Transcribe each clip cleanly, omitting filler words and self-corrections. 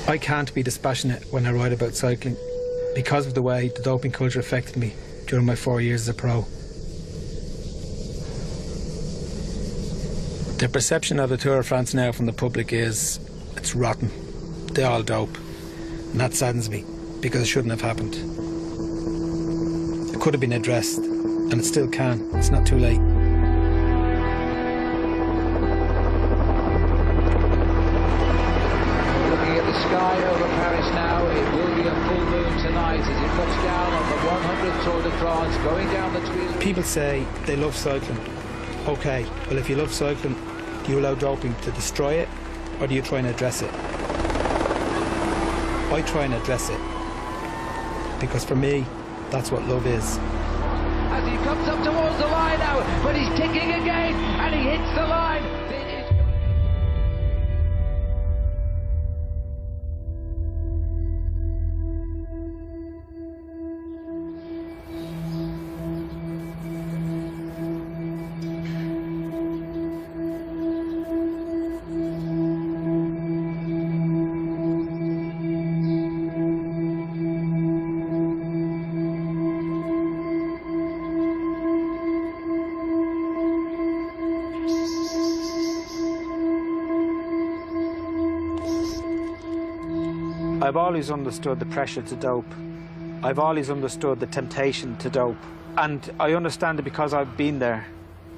I can't be dispassionate when I write about cycling because of the way the doping culture affected me during my 4 years as a pro. The perception of the Tour de France now from the public is it's rotten. They all dope. And that saddens me because it shouldn't have happened. It could have been addressed, and it still can. It's not too late. Looking at the sky over Paris now, it will be a full moon tonight as it looks down on the 100th Tour de France, going down the Tuileries. People say they love cycling. OK, well, if you love cycling, do you allow doping to destroy it, or do you try and address it? I try and address it, because for me, that's what love is. As he comes up towards the line now, but he's kicking again, and he hits the line. I've always understood the pressure to dope. I've always understood the temptation to dope. And I understand it because I've been there.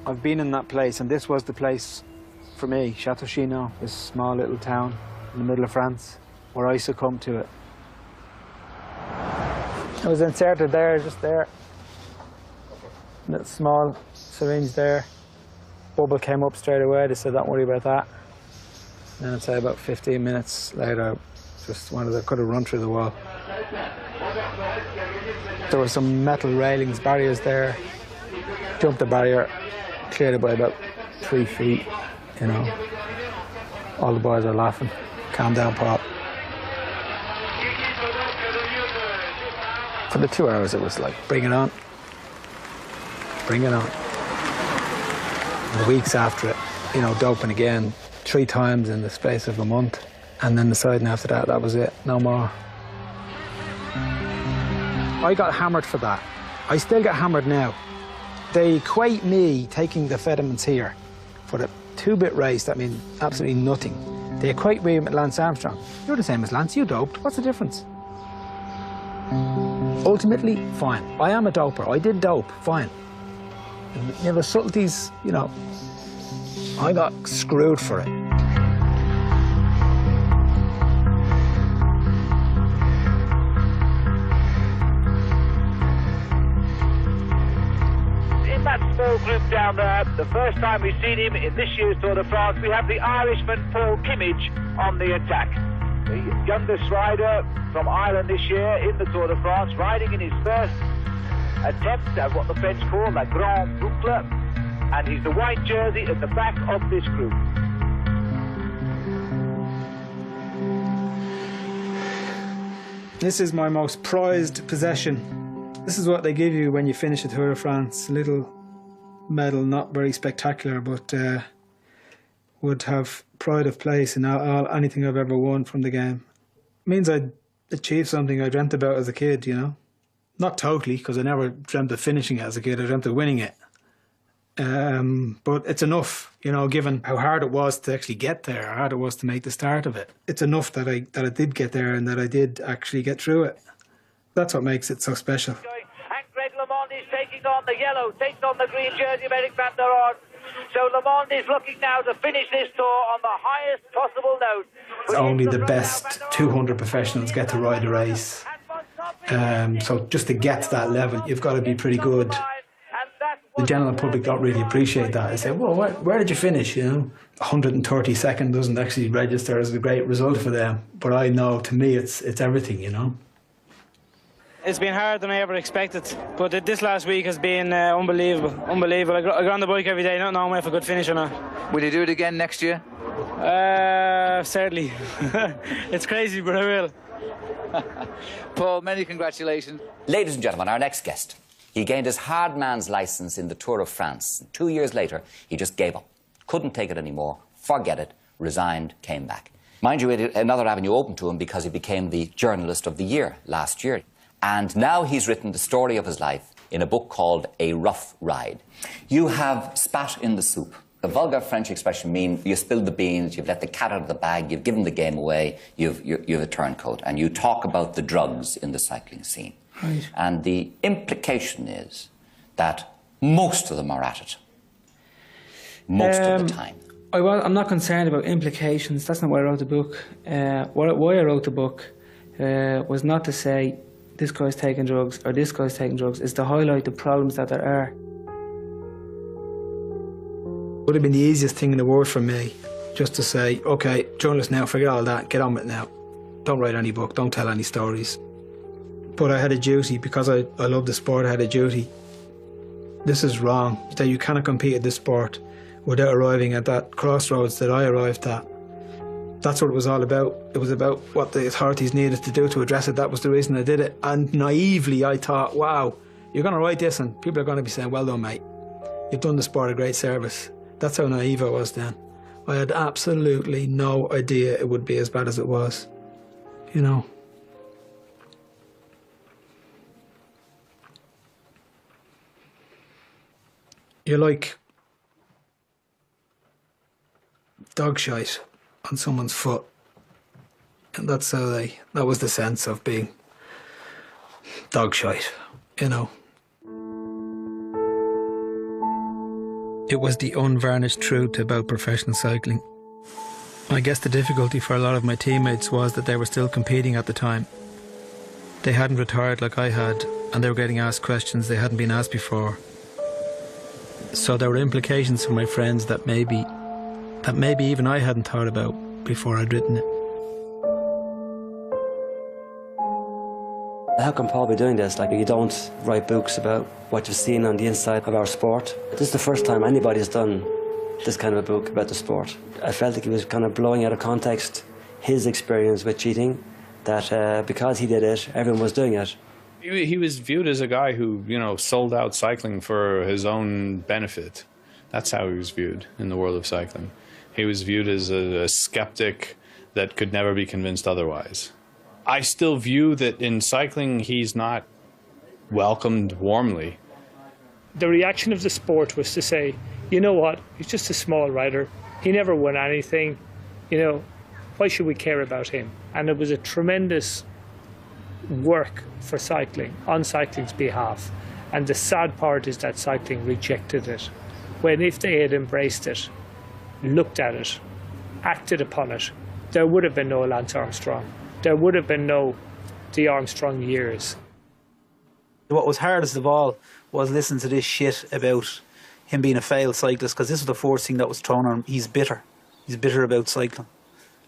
I've been in that place, and this was the place for me, Château Chinon, this small little town in the middle of France, where I succumbed to it. I was inserted there, just there. Little small syringe there. Bubble came up straight away. They said, don't worry about that. And then I'd say about 15 minutes later, just could have run through the wall. There were some metal railings, barriers there. Jumped the barrier, cleared it by about 3 feet, you know. All the boys are laughing. Calm down, Paul. For the 2 hours, it was like, bring it on. Bring it on. And the weeks after it, you know, doping again 3 times in the space of a month. And then deciding after that, that was it, no more. I got hammered for that. I still get hammered now. They equate me taking the amphetamines here for the 2-bit race that means absolutely nothing. They equate me with Lance Armstrong. You're the same as Lance, you doped. What's the difference? Ultimately, fine. I am a doper. I did dope, fine. And, you know, the subtleties, you know, I got screwed for it. That small group down there, the first time we've seen him in this year's Tour de France, we have the Irishman Paul Kimmage on the attack. The youngest rider from Ireland this year in the Tour de France, riding in his first attempt at what the French call la Grande Boucle, and he's the white jersey at the back of this group. This is my most prized possession. This is what they give you when you finish a Tour de France. A little medal, not very spectacular, but would have pride of place in anything I've ever won from the game. It means I achieved something I dreamt about as a kid, you know. Not totally, because I never dreamt of finishing it as a kid. I dreamt of winning it. But it's enough, you know, given how hard it was to actually get there, how hard it was to make the start of it. It's enough that I did get there and that I did actually get through it. That's what makes it so special. And Greg LeMond is taking on the yellow, takes on the green jersey of Eric van der Orn. So LeMond is looking now to finish this tour on the highest possible note. Only the best 200 professionals get to ride a race. So just to get to that level, you've got to be pretty good. The general public don't really appreciate that. They say, well, where did you finish, you know? 132nd doesn't actually register as a great result for them. But I know, to me, it's everything, you know? It's been harder than I ever expected, but this last week has been unbelievable. Unbelievable. I go on the bike every day, not knowing if I could finish or not. Will you do it again next year? Certainly. It's crazy, but I will. Paul, many congratulations. Ladies and gentlemen, our next guest. He gained his hard man's licence in the Tour of France. 2 years later, he just gave up. Couldn't take it anymore, forget it, resigned, came back. Mind you, another avenue open to him because he became the Journalist of the Year last year. And now he's written the story of his life in a book called A Rough Ride. You have spat in the soup. The vulgar French expression means you spilled the beans, you've let the cat out of the bag, you've given the game away, you've a turncoat. And you talk about the drugs in the cycling scene. Right. And the implication is that most of them are at it. Most of the time. I'm not concerned about implications. That's not why I wrote the book. Why I wrote the book was not to say this guy's taking drugs or this guy's taking drugs. It's to highlight the problems that there are. It would have been the easiest thing in the world for me just to say, OK, journalist now, forget all that, get on with it now. Don't write any book, don't tell any stories. But I had a duty, because I love the sport, I had a duty. This is wrong, that you cannot compete in this sport without arriving at that crossroads that I arrived at. That's what it was all about. It was about what the authorities needed to do to address it. That was the reason I did it. And naively I thought, wow, you're going to write this and people are going to be saying, well done, mate. You've done the sport a great service. That's how naive I was then. I had absolutely no idea it would be as bad as it was, you know. You're like dog shite on someone's foot. And that's how that was the sense of being dog shite, you know. It was the unvarnished truth about professional cycling. I guess the difficulty for a lot of my teammates was that they were still competing at the time. They hadn't retired like I had, and they were getting asked questions they hadn't been asked before. So there were implications for my friends that maybe even I hadn't thought about before I'd written it. How can Paul be doing this? Like, you don't write books about what you've seen on the inside of our sport. This is the first time anybody's done this kind of a book about the sport. I felt like he was kind of blowing out of context his experience with cheating, that because he did it, everyone was doing it. He was viewed as a guy who, you know, sold out cycling for his own benefit. That's how he was viewed in the world of cycling. He was viewed as a skeptic that could never be convinced otherwise. I still view that in cycling he's not welcomed warmly. The reaction of the sport was to say, you know what, he's just a small rider. He never won anything. You know, why should we care about him? And it was a tremendous work for cycling, on cycling's behalf. And the sad part is that cycling rejected it. When if they had embraced it, looked at it, acted upon it, there would have been no Lance Armstrong. There would have been no the Armstrong years. What was hardest of all was listening to this shit about him being a failed cyclist, because this was the first thing that was thrown on him. He's bitter. He's bitter about cycling.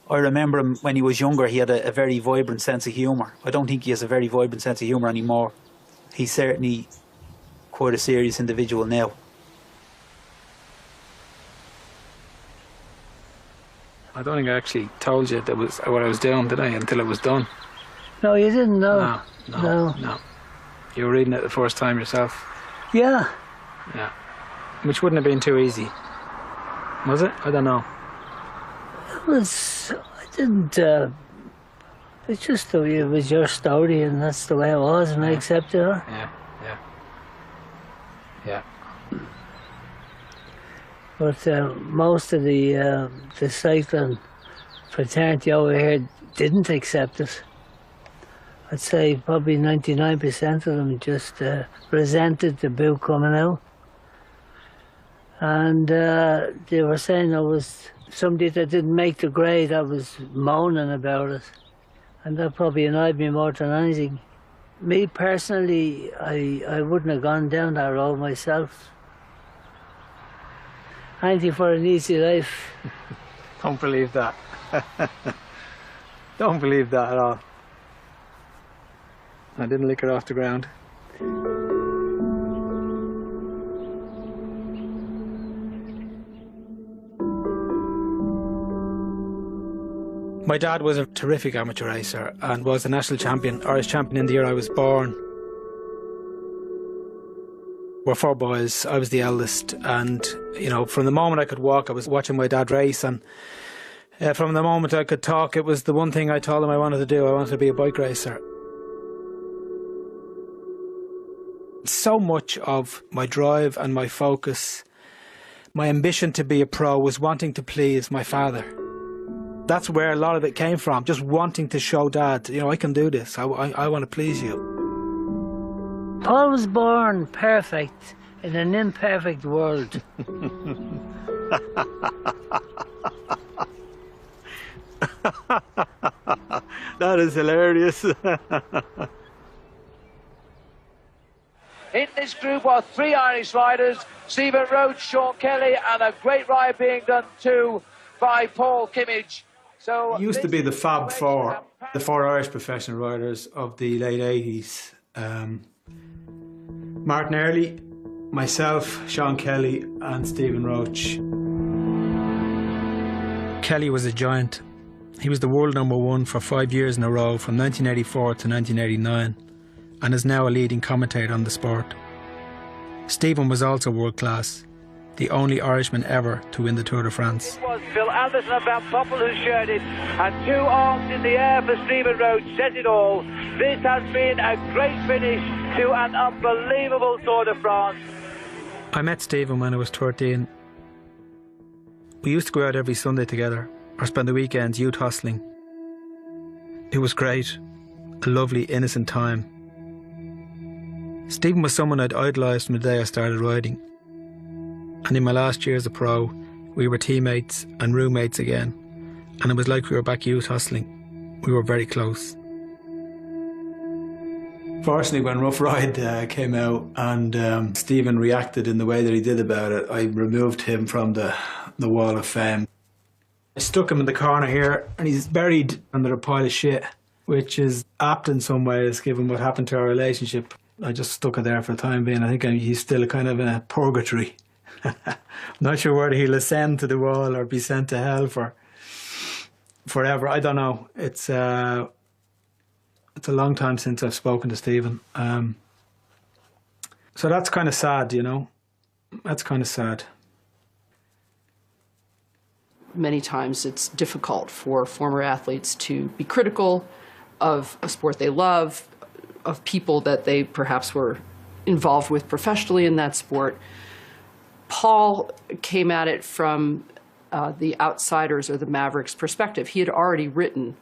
I remember him when he was younger, he had a very vibrant sense of humour. I don't think he has a very vibrant sense of humour anymore. He's certainly quite a serious individual now. I don't think I actually told you that was what I was doing today until it was done. No, you didn't know. No. You were reading it the first time yourself. Yeah. Yeah. Which wouldn't have been too easy. Was it? I don't know. It was... I didn't... it's just the way it was your story, and that's the way it was, and I accepted it. Yeah. But most of the cycling fraternity over here didn't accept it. I'd say probably 99% of them just resented the book coming out. And they were saying I was somebody that didn't make the grade, I was moaning about it. And that probably annoyed me more than anything. Me personally, I wouldn't have gone down that road myself. Anything for an easy life. Don't believe that. Don't believe that at all. I didn't lick her off the ground. My dad was a terrific amateur racer and was a national champion, Irish champion in the year I was born. We're four boys, I was the eldest, and you know, from the moment I could walk I was watching my dad race, and From the moment I could talk, it was the one thing I told him I wanted to do. I wanted to be a bike racer. So much of my drive and my focus, my ambition to be a pro, was wanting to please my father. That's where a lot of it came from, just wanting to show Dad, you know, I can do this. I want to please you. Paul was born perfect in an imperfect world. That is hilarious. In this group are 3 Irish riders, Stephen Roach, Sean Kelly, and a great ride being done too by Paul Kimmage. So it used to be the Fab Four, the 4 Irish professional riders of the late 80s. Martin Early, myself, Sean Kelly, and Stephen Roach. Kelly was a giant. He was the world #1 for 5 years in a row, from 1984 to 1989, and is now a leading commentator on the sport. Stephen was also world class, the only Irishman ever to win the Tour de France. It was Phil Anderson and Van Poppel who shared it, and 2 arms in the air for Stephen Roach says it all. This has been a great finish to an unbelievable Tour de France. I met Stephen when I was 13. We used to go out every Sunday together, or spend the weekends youth hustling. It was great, a lovely, innocent time. Stephen was someone I'd idolised from the day I started riding. And in my last year as a pro, we were teammates and roommates again, and it was like we were back youth hustling. We were very close. Fortunately, when Rough Ride came out and Stephen reacted in the way that he did about it, I removed him from the Wall of Fame. I stuck him in the corner here, and he's buried under a pile of shit, which is apt in some ways, given what happened to our relationship. I just stuck it there for the time being. I think he's still kind of in a purgatory. I'm not sure whether he'll ascend to the wall or be sent to hell for forever. I don't know. It's a long time since I've spoken to Stephen. So that's kind of sad, you know. That's kind of sad. Many times it's difficult for former athletes to be critical of a sport they love, of people that they perhaps were involved with professionally in that sport. Paul came at it from the outsiders or the Mavericks perspective. He had already written,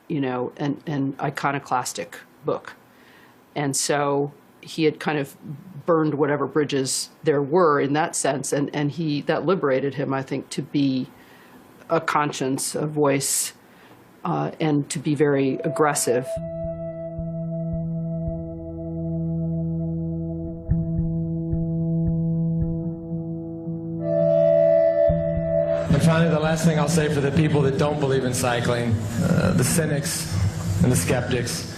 you know, an iconoclastic book. And so he had kind of burned whatever bridges there were in that sense, and that liberated him, I think, to be a conscience, a voice, and to be very aggressive. And finally, the last thing I'll say for the people that don't believe in cycling, the cynics and the skeptics,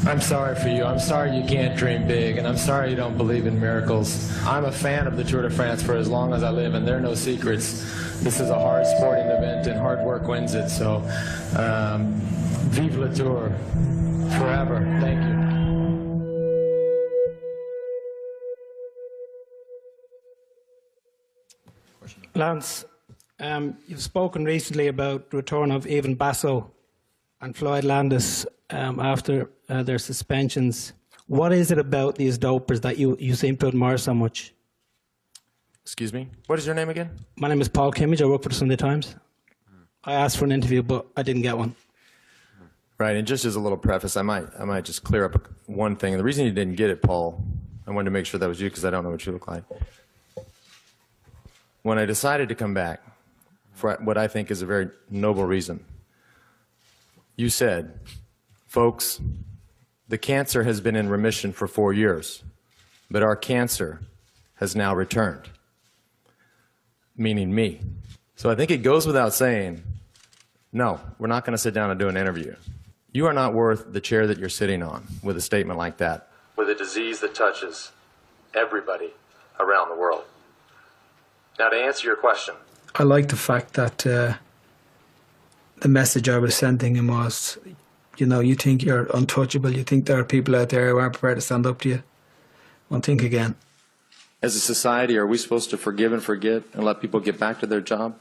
I'm sorry for you. I'm sorry you can't dream big, and I'm sorry you don't believe in miracles. I'm a fan of the Tour de France for as long as I live, and there are no secrets. This is a hard sporting event, and hard work wins it. So, vive le Tour, forever. Thank you. Lance, you've spoken recently about the return of Evan Basso and Floyd Landis after their suspensions. What is it about these dopers that you seem to admire so much? Excuse me? What is your name again? My name is Paul Kimmage. I work for the Sunday Times. I asked for an interview, but I didn't get one. Right, and just as a little preface, I might just clear up one thing. The reason you didn't get it, Paul, I wanted to make sure that was you because I don't know what you look like. When I decided to come back, for what I think is a very noble reason, you said, folks, the cancer has been in remission for 4 years, but our cancer has now returned, meaning me. So I think it goes without saying, no, we're not going to sit down and do an interview. You are not worth the chair that you're sitting on with a statement like that, with a disease that touches everybody around the world. Now, to answer your question. I like the fact that the message I was sending him was, you know, you think you're untouchable, you think there are people out there who aren't prepared to stand up to you. Well, think again. As a society, are we supposed to forgive and forget and let people get back to their job?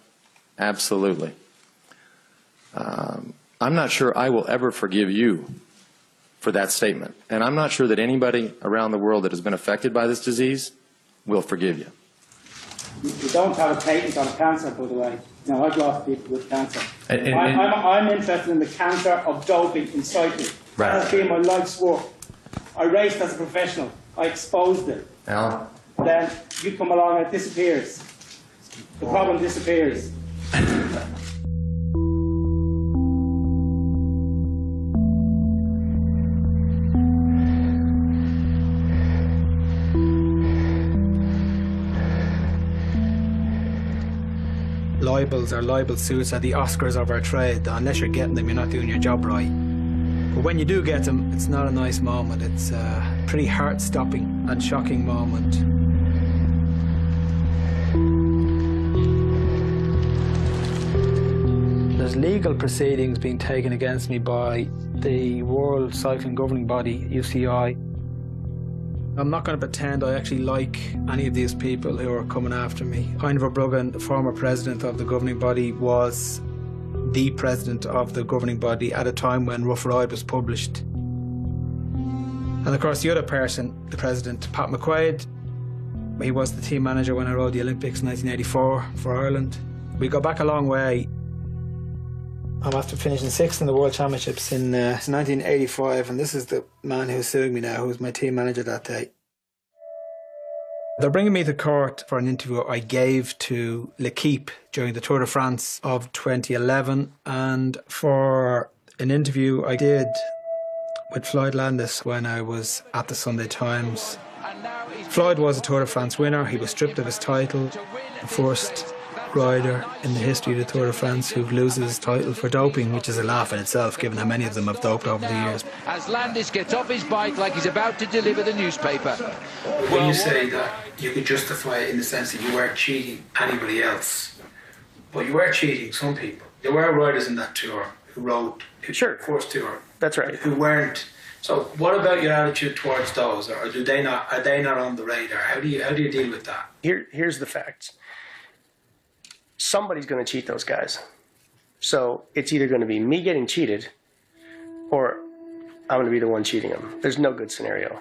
Absolutely. I'm not sure I will ever forgive you for that statement. And I'm not sure that anybody around the world that has been affected by this disease will forgive you. You don't have a patent on cancer, by the way. No, I've lost people with cancer. And- I'm interested in the cancer of doping in cycling. Right. That has been my life's work. I raced as a professional. I exposed it. Alan? Then you come along and it disappears. The problem disappears. Libels or libel suits are the Oscars of our trade. Unless you're getting them, you're not doing your job right. But when you do get them, it's not a nice moment. It's a pretty heart-stopping and shocking moment. There's legal proceedings being taken against me by the World Cycling Governing Body, UCI. I'm not going to pretend I actually like any of these people who are coming after me. Hein Verbruggen, the former president of the governing body, was the president of the governing body at a time when Rough Ride was published. And of course the other person, the president, Pat McQuaid, he was the team manager when I rode the Olympics in 1984 for Ireland. We go back a long way. I'm after finishing 6th in the World Championships in 1985, and this is the man who's suing me now, who was my team manager that day. They're bringing me to court for an interview I gave to L'Equipe during the Tour de France of 2011, and for an interview I did with Floyd Landis when I was at the Sunday Times. Floyd was a Tour de France winner. He was stripped of his title, the first rider in the history of the Tour de France who loses his title for doping, which is a laugh in itself, given how many of them have doped over the years. As Landis gets off his bike like he's about to deliver the newspaper. When you say that, you could justify it in the sense that you weren't cheating anybody else, but you were cheating some people. There were riders in that tour who rode the first tour. That's right. Who weren't. So what about your attitude towards those, or do they not? Are they not on the radar? How do you deal with that? Here's the facts. Somebody's going to cheat those guys. So it's either going to be me getting cheated or I'm going to be the one cheating them. There's no good scenario.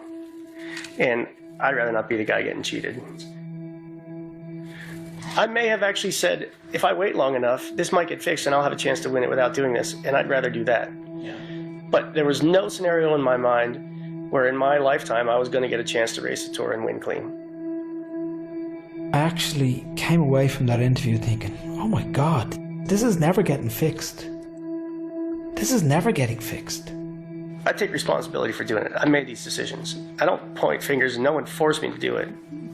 And I'd rather not be the guy getting cheated. I may have actually said, if I wait long enough, this might get fixed and I'll have a chance to win it without doing this. And I'd rather do that. Yeah. But there was no scenario in my mind where in my lifetime I was going to get a chance to race the Tour and win clean. I actually came away from that interview thinking, oh my God, this is never getting fixed. This is never getting fixed. I take responsibility for doing it. I made these decisions. I don't point fingers and no one forced me to do it.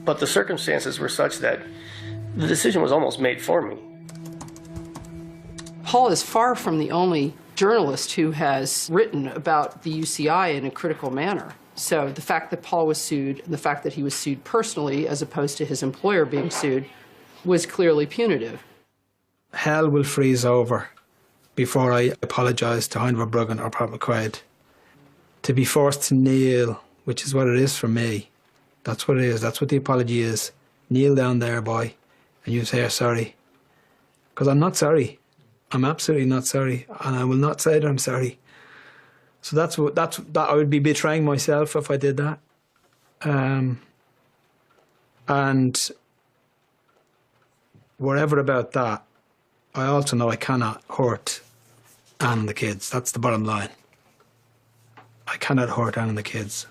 But the circumstances were such that the decision was almost made for me. Paul is far from the only journalist who has written about the UCI in a critical manner. So the fact that Paul was sued and the fact that he was sued personally as opposed to his employer being sued was clearly punitive. Hell will freeze over before I apologise to Hein Verbruggen or Pat McQuaid. To be forced to kneel, which is what it is for me. That's what it is. That's what the apology is. Kneel down there, boy, and you say you're sorry. Because I'm not sorry. I'm absolutely not sorry, and I will not say that I'm sorry. So that I would be betraying myself if I did that. And whatever about that, I also know I cannot hurt Anne and the kids. That's the bottom line. I cannot hurt Anne and the kids.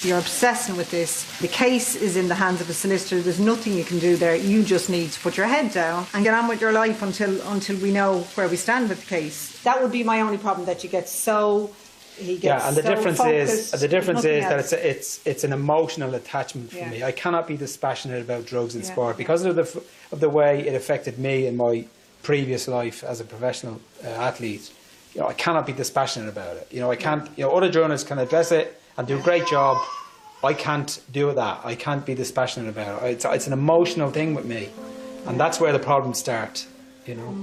You're obsessing with this. The case is in the hands of a solicitor. There's nothing you can do there. You just need to put your head down and get on with your life until we know where we stand with the case. That would be my only problem, that you get so... And the difference is that it's an emotional attachment for me. I cannot be dispassionate about drugs in sport because of the way it affected me in my previous life as a professional athlete. You know, I cannot be dispassionate about it. You know, I can't. You know, other journalists can address it and do a great job. I can't do that. I can't be dispassionate about it. It's an emotional thing with me, and that's where the problems start. You know,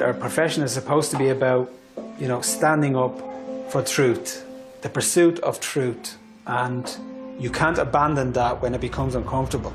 our profession is supposed to be about, you know, standing up for truth, the pursuit of truth, and you can't abandon that when it becomes uncomfortable.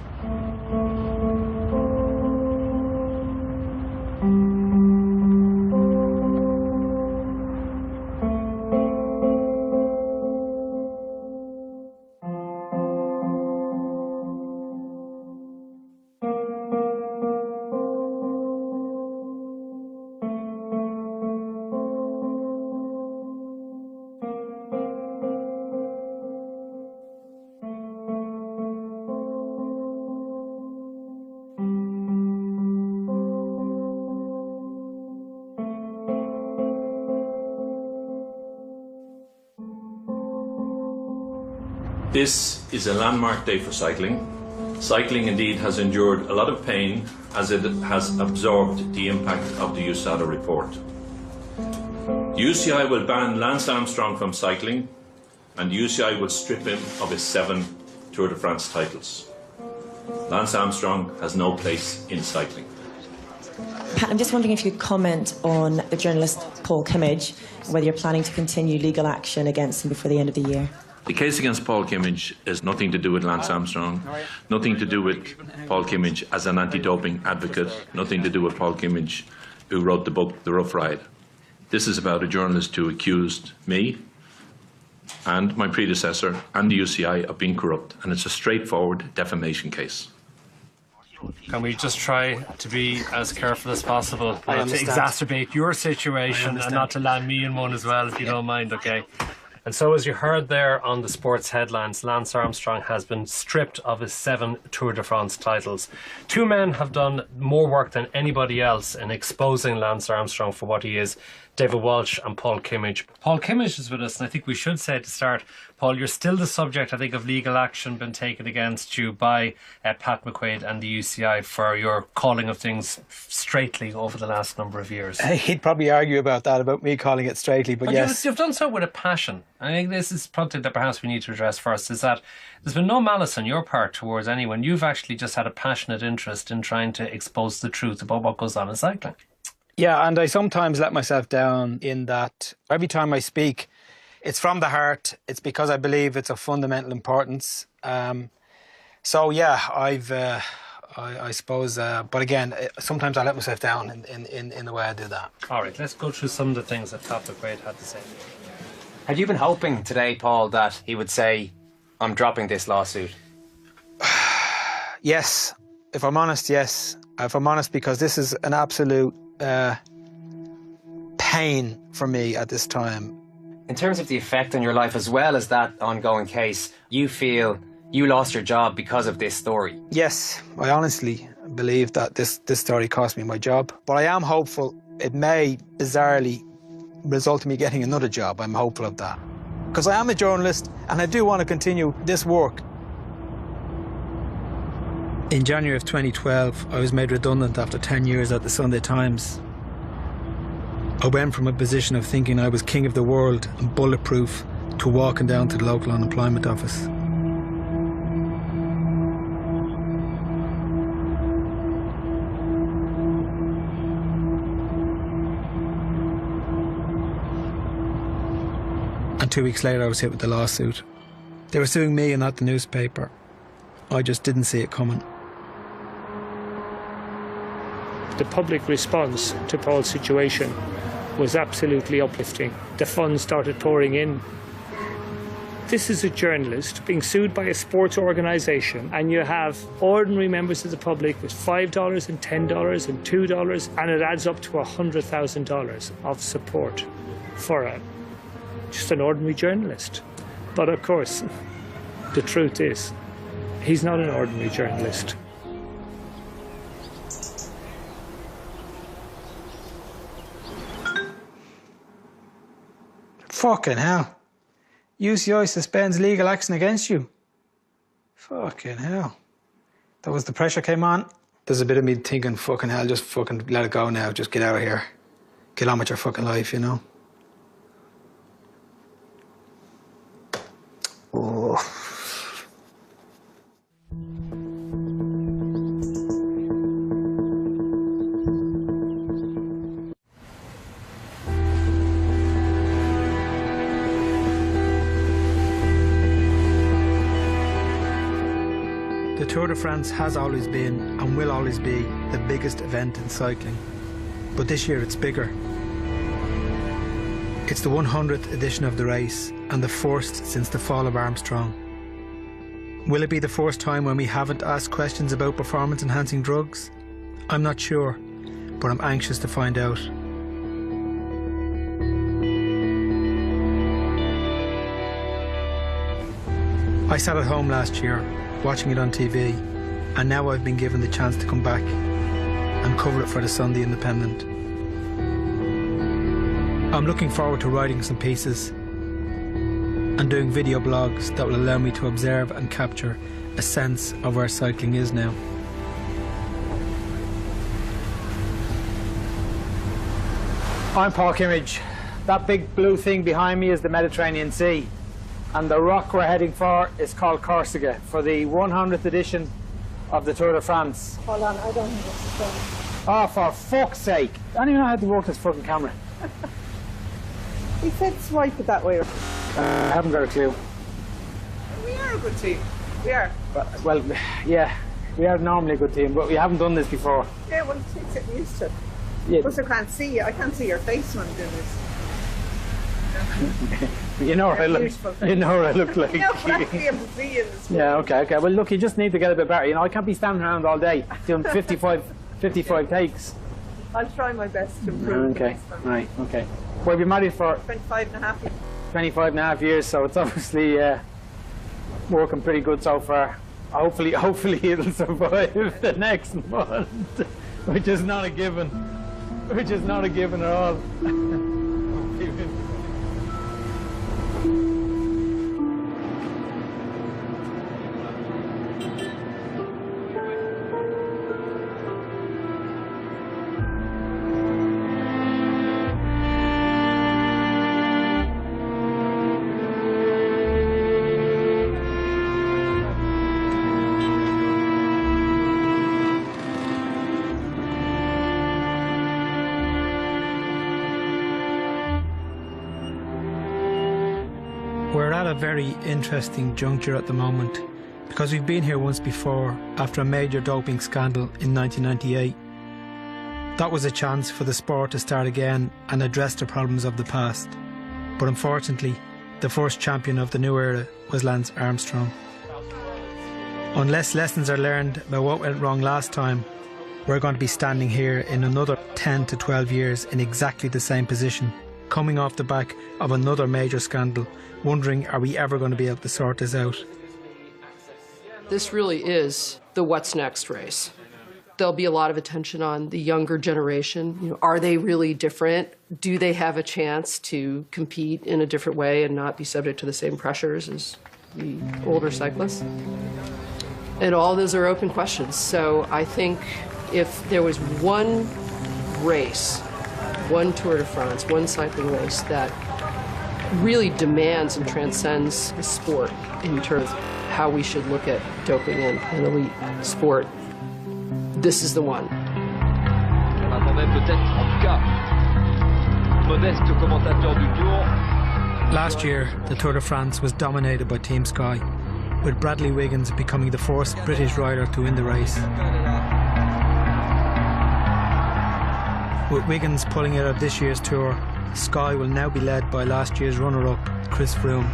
This is a landmark day for cycling. Cycling indeed has endured a lot of pain as it has absorbed the impact of the USADA report. UCI will ban Lance Armstrong from cycling, and UCI will strip him of his 7 Tour de France titles. Lance Armstrong has no place in cycling. Pat, I'm just wondering if you could comment on the journalist Paul Kimmage, whether you're planning to continue legal action against him before the end of the year. The case against Paul Kimmage has nothing to do with Lance Armstrong, nothing to do with Paul Kimmage as an anti-doping advocate, nothing to do with Paul Kimmage, who wrote the book The Rough Ride. This is about a journalist who accused me and my predecessor and the UCI of being corrupt, and it's a straightforward defamation case. Can we just try to be as careful as possible, not to exacerbate your situation and not to land me in one as well, if you don't mind, okay? And so, as you heard there on the sports headlines, Lance Armstrong has been stripped of his 7 Tour de France titles. 2 men have done more work than anybody else in exposing Lance Armstrong for what he is, David Walsh and Paul Kimmage. Paul Kimmage is with us, and I think we should say to start, Paul, you're still the subject, I think, of legal action been taken against you by Pat McQuaid and the UCI for your calling of things straightly over the last number of years. He'd probably argue about me calling it straightly, but yes. You've done so with a passion. I think this is something that perhaps we need to address first, is that there's been no malice on your part towards anyone. You've actually just had a passionate interest in trying to expose the truth about what goes on in cycling. Yeah, and I sometimes let myself down in that every time I speak, it's from the heart. It's because I believe it's of fundamental importance. So yeah, I suppose, but again, sometimes I let myself down in the way I do that. All right, let's go through some of the things that Pat McQuaid had to say. Had you been hoping today, Paul, that he would say, I'm dropping this lawsuit? Yes, if I'm honest, yes. If I'm honest, because this is an absolute pain for me at this time. In terms of the effect on your life as well as that ongoing case, you feel you lost your job because of this story? Yes, I honestly believe that this story cost me my job. But I am hopeful it may bizarrely result in me getting another job. I'm hopeful of that. Because I am a journalist and I do want to continue this work. In January of 2012, I was made redundant after 10 years at the Sunday Times. I went from a position of thinking I was king of the world and bulletproof to walking down to the local unemployment office. And 2 weeks later I was hit with the lawsuit. They were suing me and not the newspaper. I just didn't see it coming. The public response to Paul's situation was absolutely uplifting. The funds started pouring in. This is a journalist being sued by a sports organisation, and you have ordinary members of the public with $5 and $10 and $2, and it adds up to $100,000 of support for just an ordinary journalist. But of course, the truth is, he's not an ordinary journalist. Fucking hell. UCI suspends legal action against you. Fucking hell. That was the pressure came on. There's a bit of me thinking, fucking hell, just fucking let it go now. Just get out of here. Get on with your fucking life, you know? Oh. The Tour de France has always been and will always be the biggest event in cycling. But this year it's bigger. It's the 100th edition of the race and the first since the fall of Armstrong. Will it be the first time when we haven't asked questions about performance-enhancing drugs? I'm not sure, but I'm anxious to find out. I sat at home last year, watching it on TV, and now I've been given the chance to come back and cover it for the Sunday Independent. I'm looking forward to writing some pieces and doing video blogs that will allow me to observe and capture a sense of where cycling is now. I'm Paul Kimmage. That big blue thing behind me is the Mediterranean Sea, and the rock we're heading for is called Corsica, for the 100th edition of the Tour de France. Hold on, I don't think it's the same. Oh, for fuck's sake. I don't even know how to work this fucking camera. He said swipe it that way. I haven't got a clue. We are a good team. We are. Well, yeah, we are normally a good team, but we haven't done this before. Yeah, well, it's getting used to it. Yeah. Plus I can't see you. I can't see your face when I'm doing this. You know what I look. You know what I look like. No, but I'll be able to see you in this. Yeah, okay. Well, look, you just need to get a bit better. You know, I can't be standing around all day doing 55 takes. I'll try my best to improve. Okay, right, okay. Well, we've been married for 25 and a half years. 25 and a half years, so it's obviously working pretty good so far. Hopefully it'll survive the next month, which is not a given. Which is not a given at all. We're at a very interesting juncture at the moment, because we've been here once before after a major doping scandal in 1998. That was a chance for the sport to start again and address the problems of the past. But unfortunately, the first champion of the new era was Lance Armstrong. Unless lessons are learned about what went wrong last time, we're going to be standing here in another 10 to 12 years in exactly the same position, coming off the back of another major scandal, wondering, are we ever going to be able to sort this out? This really is the what's next race. There'll be a lot of attention on the younger generation. You know, are they really different? Do they have a chance to compete in a different way and not be subject to the same pressures as the older cyclists? And all those are open questions. So I think if there was one race, one Tour de France, one cycling race that really demands and transcends the sport in terms of how we should look at doping in an elite sport, this is the one. Last year, the Tour de France was dominated by Team Sky, with Bradley Wiggins becoming the first British rider to win the race. With Wiggins pulling out of this year's Tour, Sky will now be led by last year's runner-up, Chris Froome.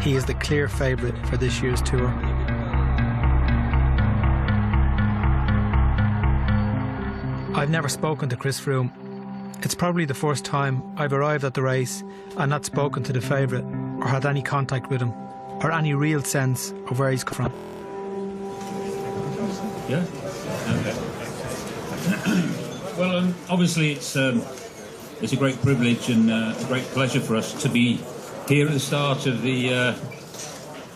He is the clear favourite for this year's Tour. I've never spoken to Chris Froome. It's probably the first time I've arrived at the race and not spoken to the favourite, or had any contact with him, or any real sense of where he's come from. Yeah? Okay. Well, obviously it's a great privilege and a great pleasure for us to be here at the start of the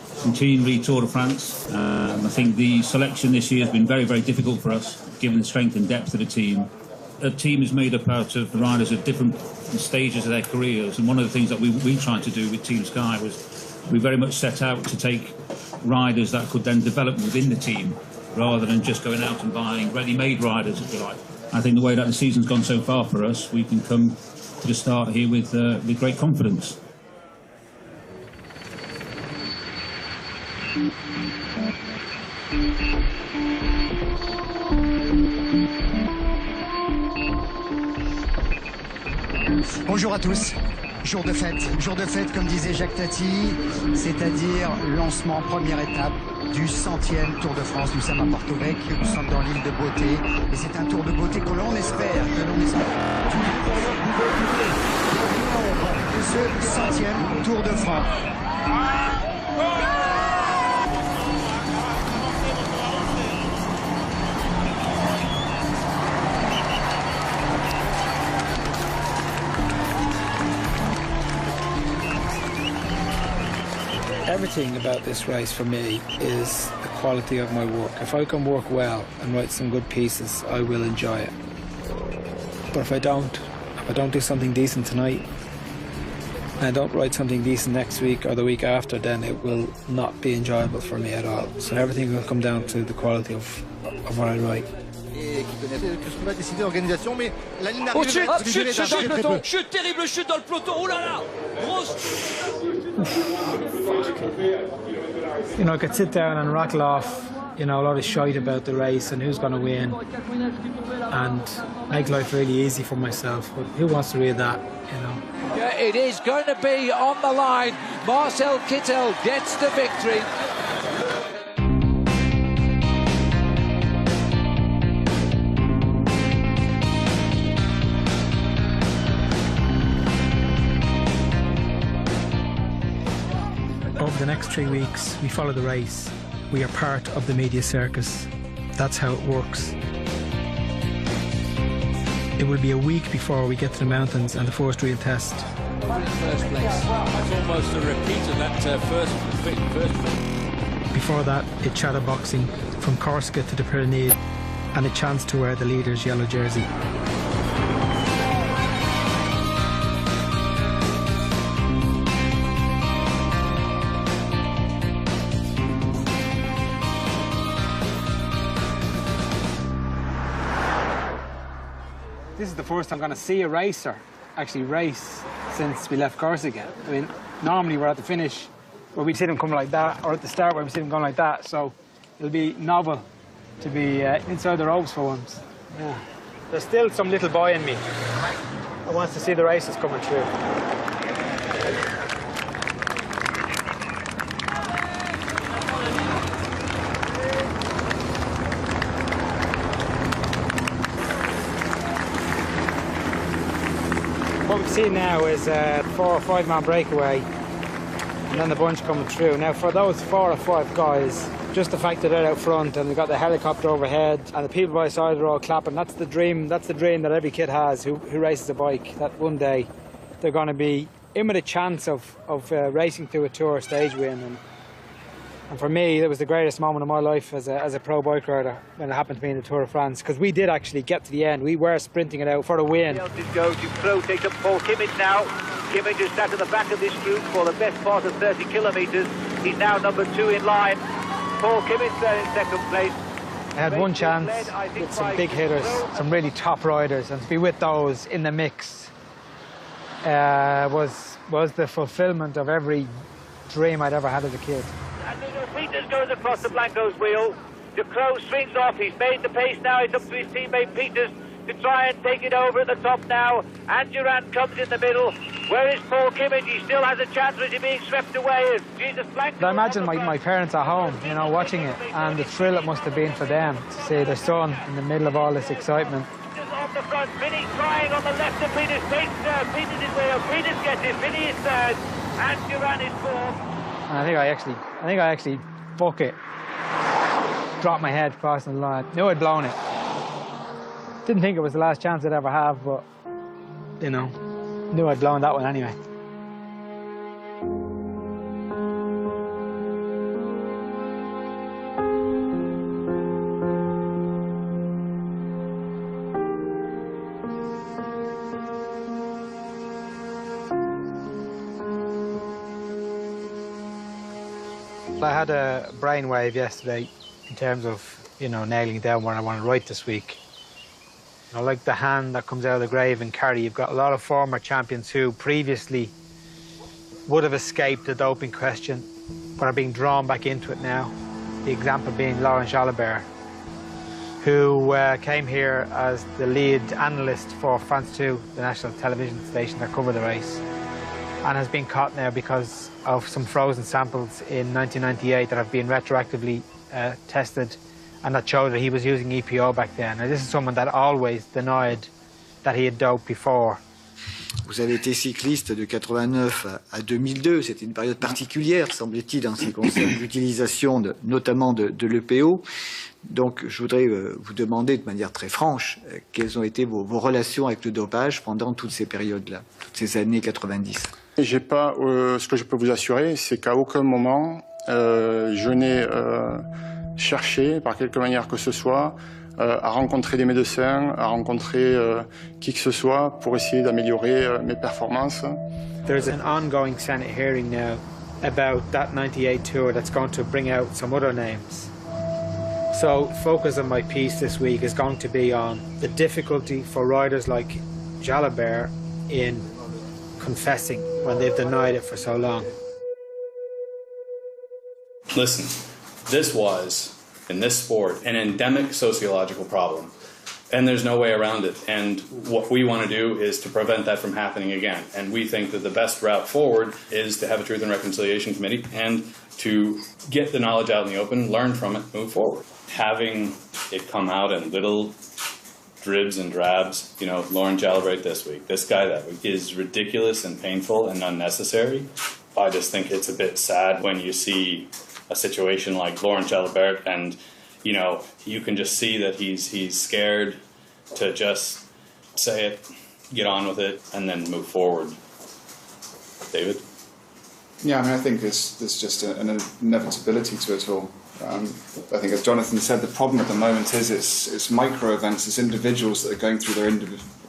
centenary Tour de France. I think the selection this year has been very, very difficult for us, given the strength and depth of the team. A team is made up out of riders at different stages of their careers, and one of the things that we tried to do with Team Sky was we very much set out to take riders that could then develop within the team, rather than just going out and buying ready-made riders, if you like. I think the way that the season's gone so far for us, we can come to the start here with great confidence. Bonjour à tous, jour de fête comme disait Jacques Tati, c'est-à-dire lancement, première étape du 100e Tour de France. Nous sommes à Porto Vecchio, nous sommes dans l'île de beauté, et c'est un tour de beauté que l'on espère, ce 100e Tour de France. thing about this race for me is the quality of my work. If I can work well and write some good pieces, I will enjoy it. But if I don't do something decent tonight, and I don't write something decent next week or the week after, then it will not be enjoyable for me at all. So everything will come down to the quality of what I write. Et qui connaît que ce qu'on va décider l'organisation, mais la ligne Oh, d'arrivée chute, chute, chute dans le peloton, chute, terrible chute dans le peloton, oh là là, grosse. You know, I could sit down and rattle off, you know, a lot of shite about the race and who's going to win and make life really easy for myself, but who wants to read that, you know? Yeah, it is going to be on the line. Marcel Kittel gets the victory. Over the next 3 weeks, we follow the race. We are part of the media circus. That's how it works. It will be a week before we get to the mountains and the first real test. First place. It's almost a repeat of that first. Before that, it's shadow boxing from Corsica to the Pyrenees and a chance to wear the leader's yellow jersey. This is the first time I'm going to see a racer actually race since we left Corsica. I mean, normally we're at the finish where we'd see them come like that, or at the start where we see them going like that, so it'll be novel to be inside the ropes for once. Yeah. There's still some little boy in me that wants to see the races coming through. What we've seen now is a 4 or 5 man breakaway and then the bunch coming through. Now for those 4 or 5 guys, just the fact that they're out front and they've got the helicopter overhead and the people by the side are all clapping, that's the dream that every kid has who races a bike, that one day they're going to be in with a chance of racing through a tour stage win. And for me, it was the greatest moment of my life as a pro bike rider when it happened to me in the Tour de France, because we did actually get to the end. We were sprinting it out for the win. Go to Pro takes up Paul Kimmage now. Kimmage has sat at the back of this group for the best part of 30 kilometres. He's now number 2 in line. Paul Kimmage there in second place. I had one chance with some big hitters, some really top riders, and to be with those in the mix was the fulfilment of every dream I'd ever had as a kid. Peters goes across the Blanco's wheel. De Croo swings off. He's made the pace now. It's up to his teammate Peters to try and take it over at the top now. And Durand comes in the middle. Where is Paul Kimmage? He still has a chance. Or is he being swept away? Jesus, Blanco. I imagine my parents at home, you know, watching it, and the thrill it must have been for them to see their son in the middle of all this excitement. Off the front, Vinny trying on the left of Peters. Takes Peters his way up. Peters gets it. Vinny is third. And Durand is fourth. And I think I actually bucket, dropped my head crossing the line. Knew I'd blown it. Didn't think it was the last chance I'd ever have, but you know, knew I'd blown that one anyway. I had a brainwave yesterday in terms of, you know, nailing down what I want to write this week. You know, like the hand that comes out of the grave in Kerry, you've got a lot of former champions who previously would have escaped the doping question, but are being drawn back into it now. The example being Laurent Jalabert, who came here as the lead analyst for France 2, the national television station that covered the race, and has been caught now because of some frozen samples in 1998 that have been retroactively tested, and that showed that he was using EPO back then. Now, this is someone that always denied that he had doped before. Vous avez été cycliste de 89 à 2002. C'était une période particulière, semble-t-il, en ce qui concerne l'utilisation notamment de l'EPO. Donc, je voudrais vous demander de manière très franche quelles ont été vos relations avec le dopage pendant toutes ces périodes-là, toutes ces années 90. Ce que je peux vous assurer, c'est qu'à aucun moment, je n'ai cherché, par quelque manière que ce soit, à rencontrer des médecins, à rencontrer qui que ce soit pour essayer d'améliorer mes performances. There's an ongoing Senate hearing now about that 98 tour that's going to bring out some other names. So focus of my piece this week is going to be on the difficulty for riders like Jalabert in confessing when they've denied it for so long. Listen, this was, in this sport, an endemic sociological problem. And there's no way around it. And what we want to do is to prevent that from happening again. And we think that the best route forward is to have a Truth and Reconciliation Committee and to get the knowledge out in the open, learn from it, move forward. Having it come out in little dribs and drabs, you know, Lauren Jalabert this week, this guy that week, is ridiculous and painful and unnecessary. I just think it's a bit sad when you see a situation like Lauren Jalabert and, you know, you can just see that he's scared to just say it, get on with it, and then move forward. David? Yeah, I mean, I think there's just an inevitability to it all. I think, as Jonathan said, the problem at the moment is it's micro events, it's individuals that are going through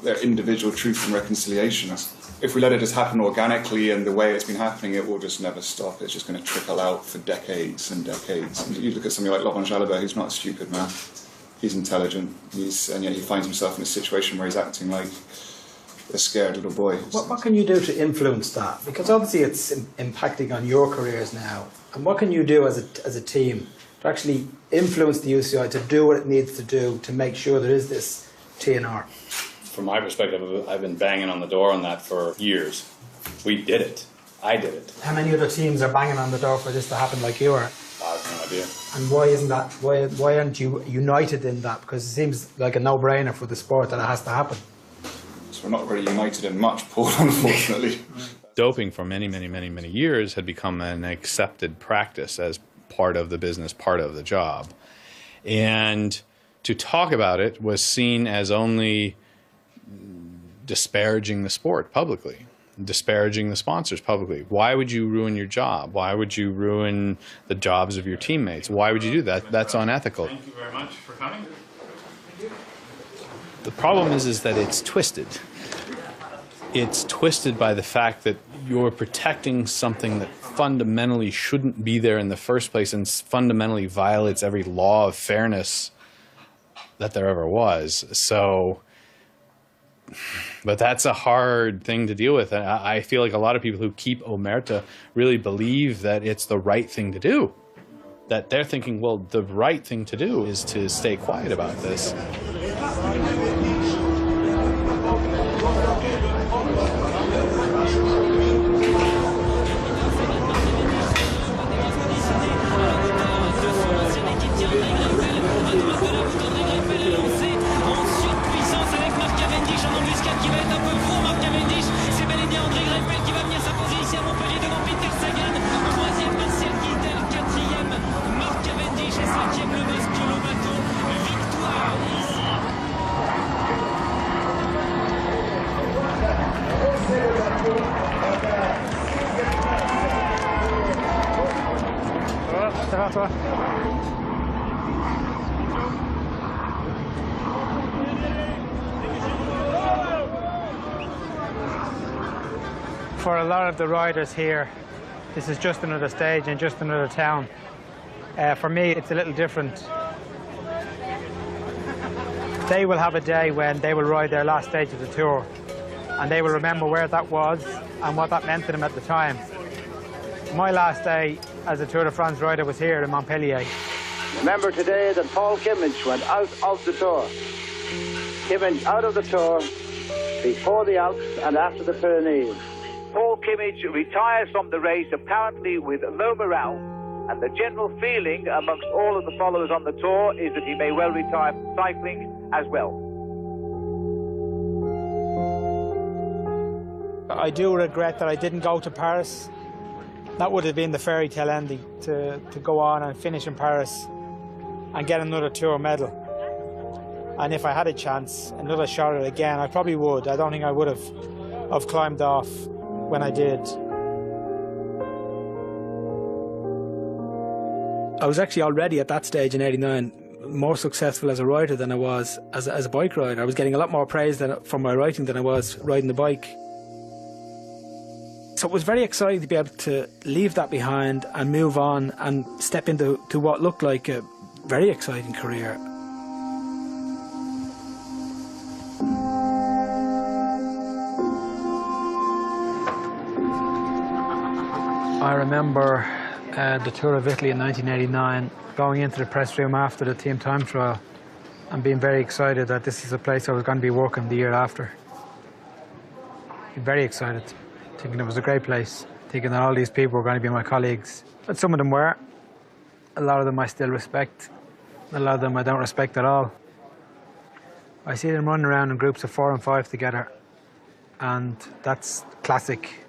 their individual truth and reconciliations. If we let it just happen organically and the way it's been happening, it will just never stop. It's just going to trickle out for decades and decades. And you look at somebody like Laurent Jalabert, who's not a stupid man. He's intelligent, and yet he finds himself in a situation where he's acting like a scared little boy. What can you do to influence that? Because obviously it's impacting on your careers now. And what can you do as a team to actually influence the UCI to do what it needs to do to make sure there is this TNR? From my perspective, I've been banging on the door on that for years. We did it. I did it. How many other teams are banging on the door for this to happen like you are? I have no idea. And why isn't that? Why aren't you united in that? Because it seems like a no-brainer for the sport that it has to happen. So we're not really united in much, Paul, unfortunately. Doping for many, many, many, many years had become an accepted practice as part of the business, part of the job. And to talk about it was seen as only disparaging the sport publicly, disparaging the sponsors publicly. Why would you ruin your job? Why would you ruin the jobs of your teammates? Why would you do that? That's unethical. Thank you very much for coming. The problem is that it's twisted. It's twisted by the fact that you're protecting something that fundamentally shouldn't be there in the first place and fundamentally violates every law of fairness that there ever was. So, but that's a hard thing to deal with. And I feel like a lot of people who keep Omerta really believe that it's the right thing to do. That they're thinking, well, the right thing to do is to stay quiet about this. For a lot of the riders here, this is just another stage and just another town. For me, it's a little different. They will have a day when they will ride their last stage of the tour, and they will remember where that was and what that meant to them at the time. My last day as a Tour de France rider was here in Montpellier. Remember today that Paul Kimmage went out of the Tour. Kimmage out of the Tour before the Alps and after the Pyrenees. Paul Kimmage retires from the race apparently with low morale, and the general feeling amongst all of the followers on the Tour is that he may well retire from cycling as well. I do regret that I didn't go to Paris. That would have been the fairy tale ending, to go on and finish in Paris and get another Tour medal. And if I had a chance, another shot at it again, I probably would. I don't think I would have climbed off when I did. I was actually already at that stage in '89 more successful as a writer than I was as a bike rider. I was getting a lot more praise for my writing than I was riding the bike. So it was very exciting to be able to leave that behind and move on and step into what looked like a very exciting career. I remember the Tour of Italy in 1989, going into the press room after the team time trial and being very excited that this is a place I was going to be working the year after. Very excited, thinking it was a great place, thinking that all these people were going to be my colleagues. But some of them were. A lot of them I still respect. A lot of them I don't respect at all. I see them running around in groups of 4 and 5 together, and that's classic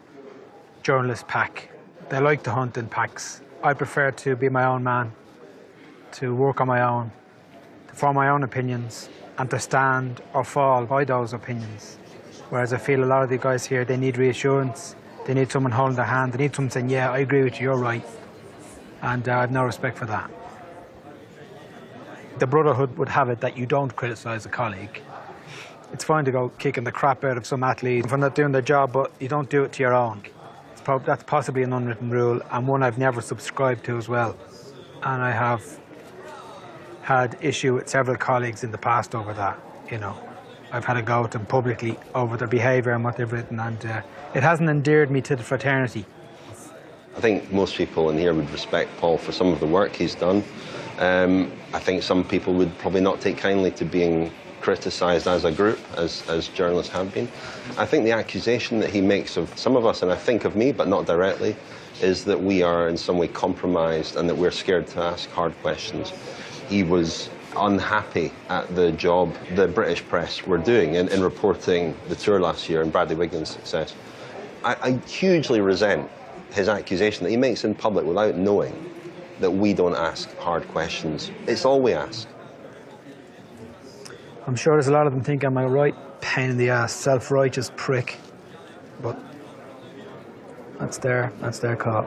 journalist pack. They like to hunt in packs. I prefer to be my own man, to work on my own, to form my own opinions, and to stand or fall by those opinions. Whereas I feel a lot of the guys here, they need reassurance, they need someone holding their hand, they need someone saying, yeah, I agree with you, you're right. And I have no respect for that. The brotherhood would have it that you don't criticise a colleague. It's fine to go kicking the crap out of some athlete for not doing their job, but you don't do it to your own. That's possibly an unwritten rule, and one I've never subscribed to as well. And I have had issue with several colleagues in the past over that, you know. I've had a go at them publicly over their behaviour and what they've written, and it hasn't endeared me to the fraternity. I think most people in here would respect Paul for some of the work he's done. I think some people would probably not take kindly to being criticised as a group, as journalists have been. I think the accusation that he makes of some of us, and I think of me, but not directly, is that we are in some way compromised and that we're scared to ask hard questions. He was unhappy at the job the British press were doing in reporting the Tour last year and Bradley Wiggins' success. I hugely resent his accusation that he makes in public without knowing that we don't ask hard questions. It's all we ask. I'm sure there's a lot of them think I'm a right pain in the ass, self-righteous prick, but that's their call.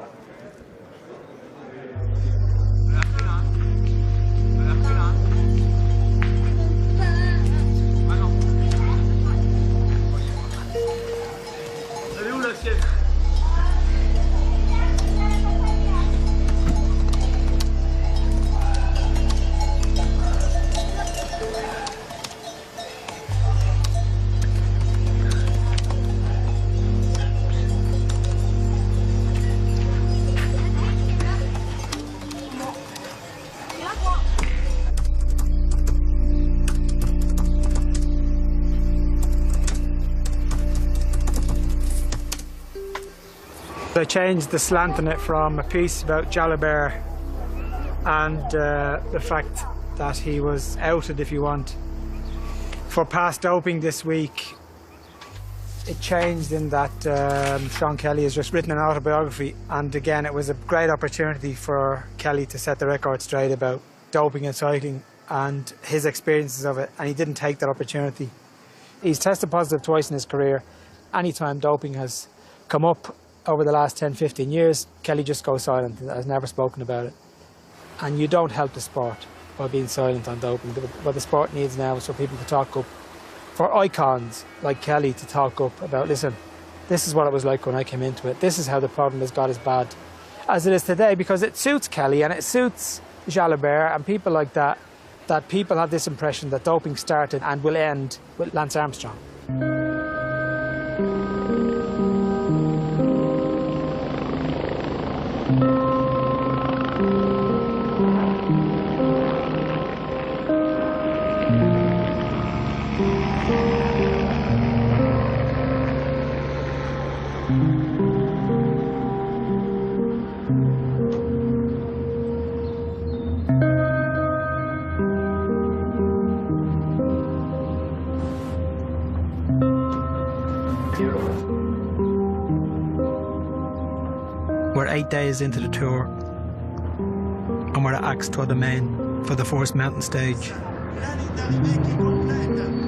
I changed the slant on it from a piece about Jalabert and the fact that he was outed, if you want, for past doping this week. It changed in that Sean Kelly has just written an autobiography, and again it was a great opportunity for Kelly to set the record straight about doping and cycling and his experiences of it, and he didn't take that opportunity. He's tested positive twice in his career. Anytime doping has come up over the last 10-15 years, Kelly just goes silent, has never spoken about it. And you don't help the sport by being silent on doping. What the sport needs now is for people to talk up, for icons like Kelly to talk up about, listen, this is what it was like when I came into it. This is how the problem has got as bad as it is today, because it suits Kelly and it suits Jalabert and people like that, that people have this impression that doping started and will end with Lance Armstrong. We're 8 days into the tour, and we're at Axe Tuath Main for the first mountain stage.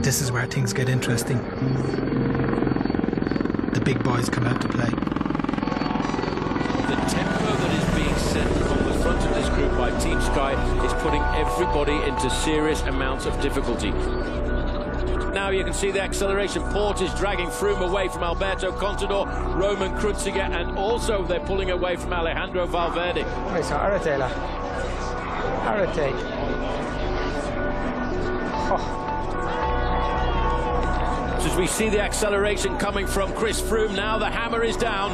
This is where things get interesting. The big boys come out to play. The tempo that is being set on the front of this group by Team Sky is putting everybody into serious amounts of difficulty. Now you can see the acceleration. Port is dragging Froome away from Alberto Contador, Roman Kreuziger, and also they're pulling away from Alejandro Valverde. Eso, arrête là. Arrête. As we see the acceleration coming from Chris Froome, now the hammer is down.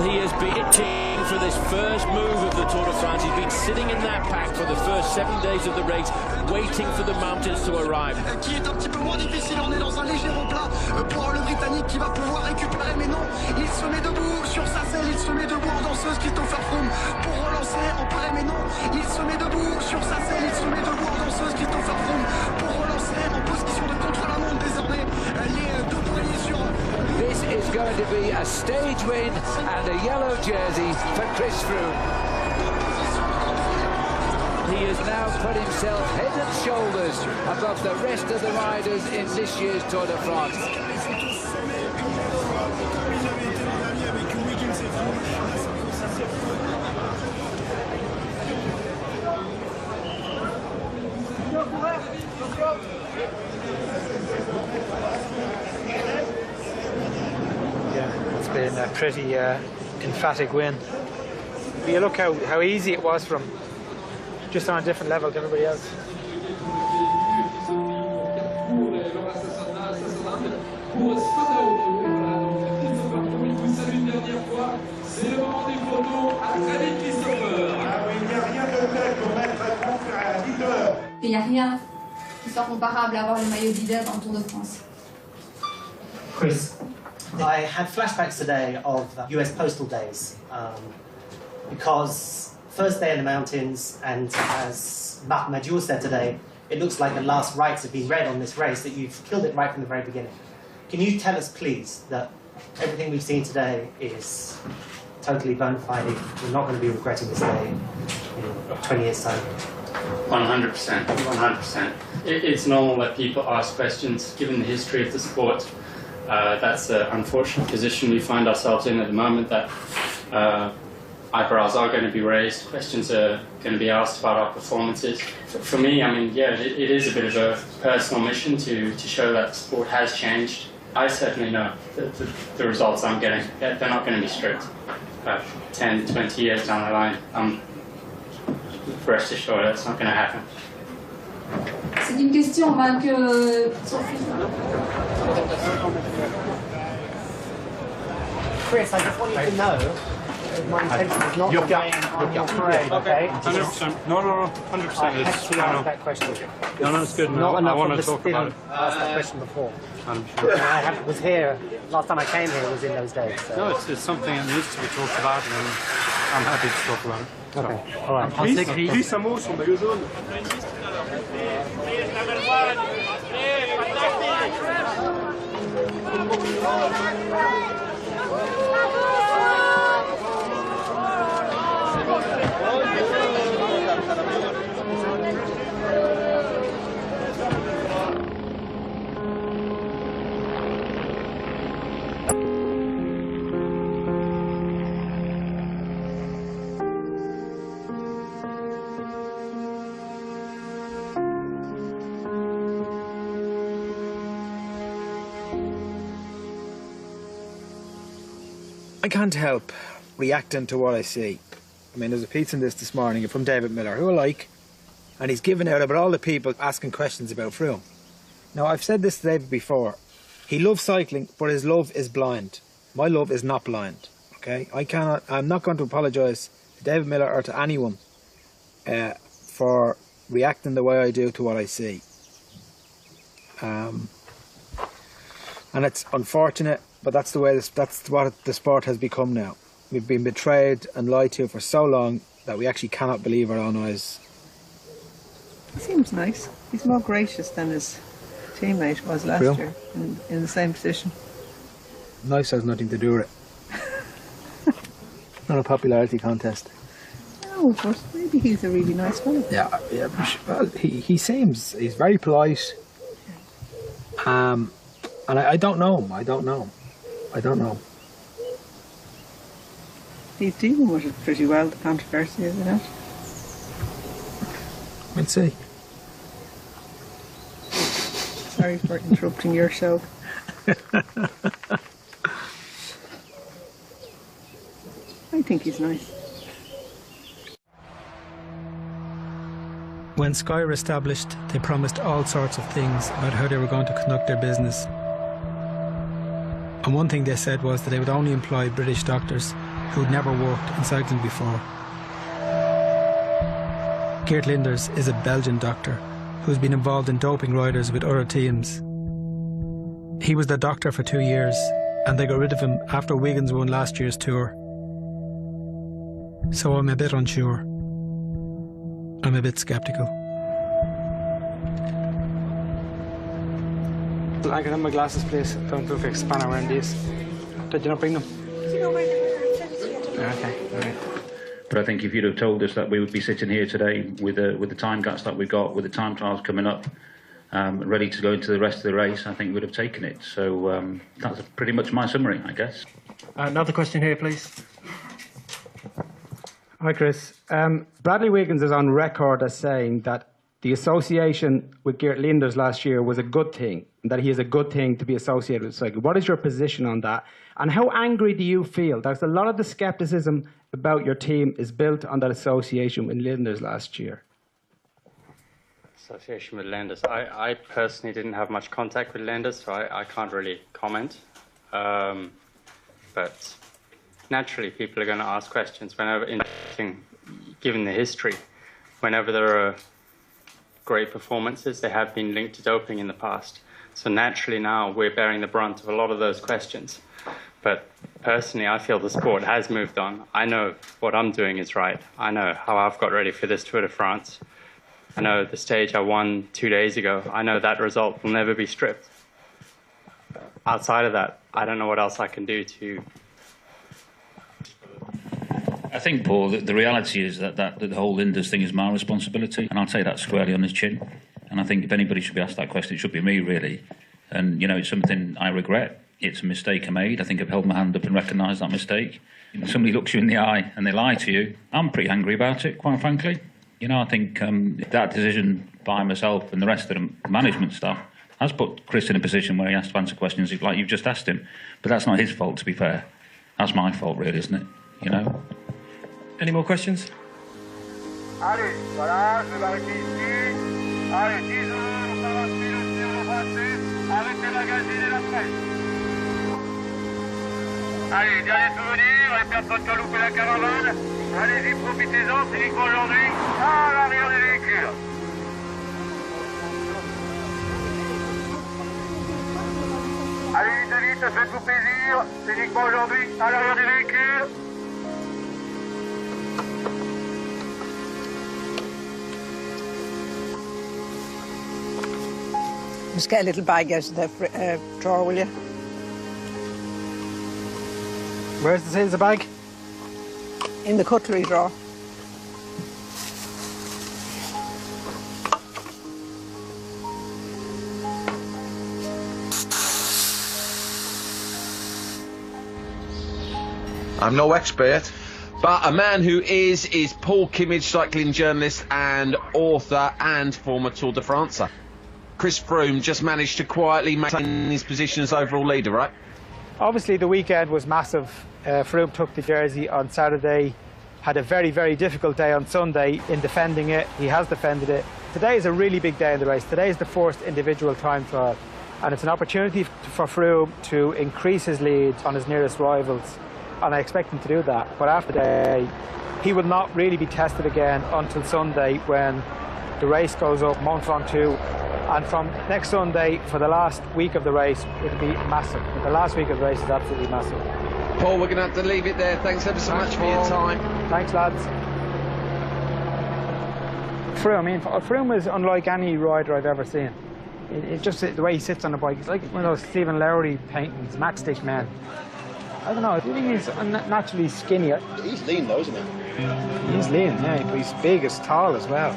He has been hitting for this first move of the Tour de France. He's been sitting in that pack for the first 7 days of the race, waiting for the mountains to arrive. Qui est un petit peu moins difficile, on est dans un léger replat pour le Britannique qui va pouvoir récupérer, mais non, il se met debout sur sa selle, il se met debout en danseuse Christopher Froome pour relancer en palais, mais non, il se met debout sur sa selle, il se met debout en danseuse Christopher Froome pour relancer en position de contre-la-montre désormais les deux poignées sur. This is going to be a stage win and a yellow jersey for Chris Froome. He has now put himself head and shoulders above the rest of the riders in this year's Tour de France. It's been a pretty emphatic win. But you look how easy it was from just on a different level to everybody else. Il n'y a rien qui soit comparable à avoir le maillot de leader dans le Tour de France. Chris, I had flashbacks today of US postal days because first day in the mountains, and as Marc Major said today, it looks like the last rites have been read on this race, that you've killed it right from the very beginning. Can you tell us, please, that everything we've seen today is totally bona fide? We're not going to be regretting this day in 20 years' time. 100%, 100%. It's normal that people ask questions, given the history of the sport. That's the unfortunate position we find ourselves in at the moment, that eyebrows are going to be raised, questions are going to be asked about our performances. For me, I mean, yeah, it is a bit of a personal mission to show that the sport has changed. I certainly know that the results I'm getting, they're not going to be strict. 10, 20 years down the line, rest assured that's not going to happen. C'est une question que Chris, I just want you to know my intention is not to gain on your parade, okay? 100%. No, 100%. I have to ask that question. No, it's good. Not I enough want of to the talk spin about it. asked that question before. I'm sure. And I was here, last time I came here was in those days. So. No, it's something that needs to be talked about, and I'm happy to talk about it. Okay, all right. Chris, un mot sur le maillot jaune. I can't help reacting to what I see. I mean, there's a piece in this morning from David Miller, who I like, and he's given out about all the people asking questions about Froome. Now, I've said this to David before. He loves cycling, but his love is blind. My love is not blind, okay? I'm not going to apologise to David Miller or to anyone for reacting the way I do to what I see. And it's unfortunate, but that's the way that's what the sport has become now. We've been betrayed and lied to for so long that we actually cannot believe our own eyes. He seems nice. He's more gracious than his teammate was last year in the same position. Nice has nothing to do with it. Not a popularity contest. No, but maybe he's a really nice fellow. Yeah. Well, he's very polite. And I don't know him. I don't know. He's dealing with it pretty well, the controversy, isn't it? We'll see. Sorry for interrupting your show. I think he's nice. When Sky were established, they promised all sorts of things about how they were going to conduct their business. And one thing they said was that they would only employ British doctors who had never worked in cycling before. Geert Linders is a Belgian doctor who's been involved in doping riders with other teams. He was the doctor for 2 years, and they got rid of him after Wiggins won last year's Tour. So I'm a bit unsure. I'm a bit sceptical. I can have my glasses, please. Don't do a spanner around these. Did you not bring them? Okay. Right. But I think if you'd have told us that we would be sitting here today with the time gaps that we've got, with the time trials coming up, ready to go into the rest of the race, I think we'd have taken it. So that's pretty much my summary, I guess. Another question here, please. Hi, Chris. Bradley Wiggins is on record as saying that the association with Geert Linders last year was a good thing, and that he is a good thing to be associated with cycling. What is your position on that? And how angry do you feel? There's a lot of the scepticism about your team is built on that association with Linders last year. Association with Lenders. I personally didn't have much contact with Lenders, so I can't really comment. But naturally, people are going to ask questions whenever, given the history, whenever there are great performances, they have been linked to doping in the past. So naturally now we're bearing the brunt of a lot of those questions. But personally, I feel the sport has moved on. I know what I'm doing is right. I know how I've got ready for this Tour de France. I know the stage I won 2 days ago. I know that result will never be stripped. Outside of that, I don't know what else I can do to... I think, Paul, that the reality is that the whole Linders thing is my responsibility, and I'll take that squarely on his chin. And I think if anybody should be asked that question, it should be me, really. And, you know, it's something I regret. It's a mistake I made. I think I've held my hand up and recognised that mistake. If somebody looks you in the eye and they lie to you, I'm pretty angry about it, quite frankly. You know, I think that decision by myself and the rest of the management staff has put Chris in a position where he has to answer questions like you've just asked him. But that's not his fault, to be fair. That's my fault, really, isn't it? You know? Any more questions? Allez, voilà, je vais m'arrêter ici. Allez, 10 heures, on va suivre le Tour de France avec les magazines et la presse. Allez, dernier souvenir, les personnes qui ont loupé la caravane. Allez-y, profitez-en, c'est uniquement aujourd'hui. À l'arrière des véhicules. Allez, vite, faites-vous plaisir. C'est uniquement aujourd'hui, à l'arrière des véhicules. Just get a little bag out of the drawer, will you? Where's the Silza bag? In the cutlery drawer. I'm no expert, but a man who is Paul Kimmage, cycling journalist and author and former Tour de Francer. Chris Froome just managed to quietly maintain his position as overall leader, right? Obviously the weekend was massive. Froome took the jersey on Saturday, had a very, very difficult day on Sunday in defending it. He has defended it. Today is a really big day in the race. Today is the first individual time trial, and it's an opportunity for Froome to increase his lead on his nearest rivals, and I expect him to do that. But after that, he will not really be tested again until Sunday, when the race goes up Mont Ventoux. And from next Sunday, for the last week of the race, it'll be massive. The last week of the race is absolutely massive. Paul, we're going to have to leave it there. Thanks ever so much for your time. Thanks, lads. Froome is unlike any rider I've ever seen. It's just the way he sits on the bike. He's like one of those Stephen Lowry paintings, matchstick man. I don't know, I think he's naturally skinny. He's lean though, isn't he? He's lean, yeah, but he's big, he's tall as well.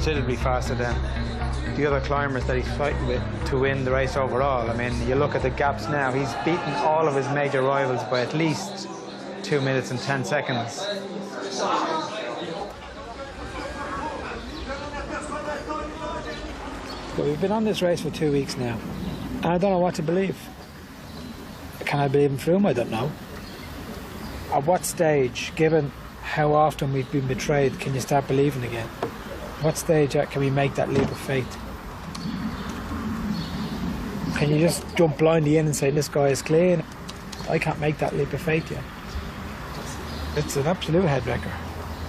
considerably faster than the other climbers that he's fighting with to win the race overall. I mean, you look at the gaps now, he's beaten all of his major rivals by at least 2 minutes and 10 seconds. But we've been on this race for 2 weeks now, and I don't know what to believe. Can I believe in Froome? I don't know. At what stage, given how often we've been betrayed, can you start believing again? What stage can we make that leap of faith? Can you just jump blindly in and say this guy is clean? I can't make that leap of faith yet. It's an absolute head-wrecker.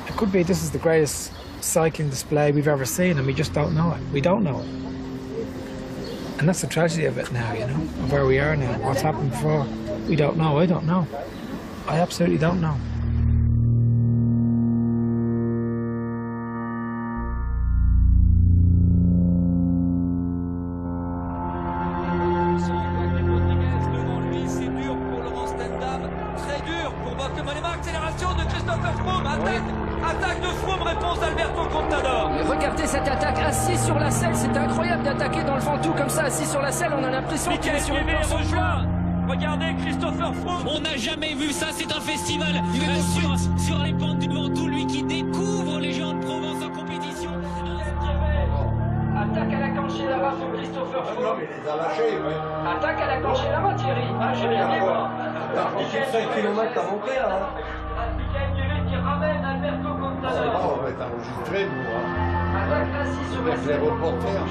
It could be this is the greatest cycling display we've ever seen, and we just don't know it. We don't know it. And that's the tragedy of it now, you know, of where we are now. What's happened before, we don't know. I don't know. I absolutely don't know. Regardez cette attaque assis sur la selle, c'est incroyable d'attaquer dans le Ventoux comme ça, assis sur la selle, on a l'impression qu'il est sur une planche en joie. Regardez Christopher Froome. On n'a jamais vu ça, c'est un festival sur les pentes du Ventoux, lui qui découvre les géants de Provence en compétition. Attaque à la Cancellara sur Christopher Froome. Non, mais il les a lâchés, ouais. Attaque à la Cancellara, Thierry. Ah, j'ai bien vu. J'ai 5 km à monter, là. Michael qui ramène Alberto Contador. On va être enregistré, nous. Attaque assis sur la Avec les reporters.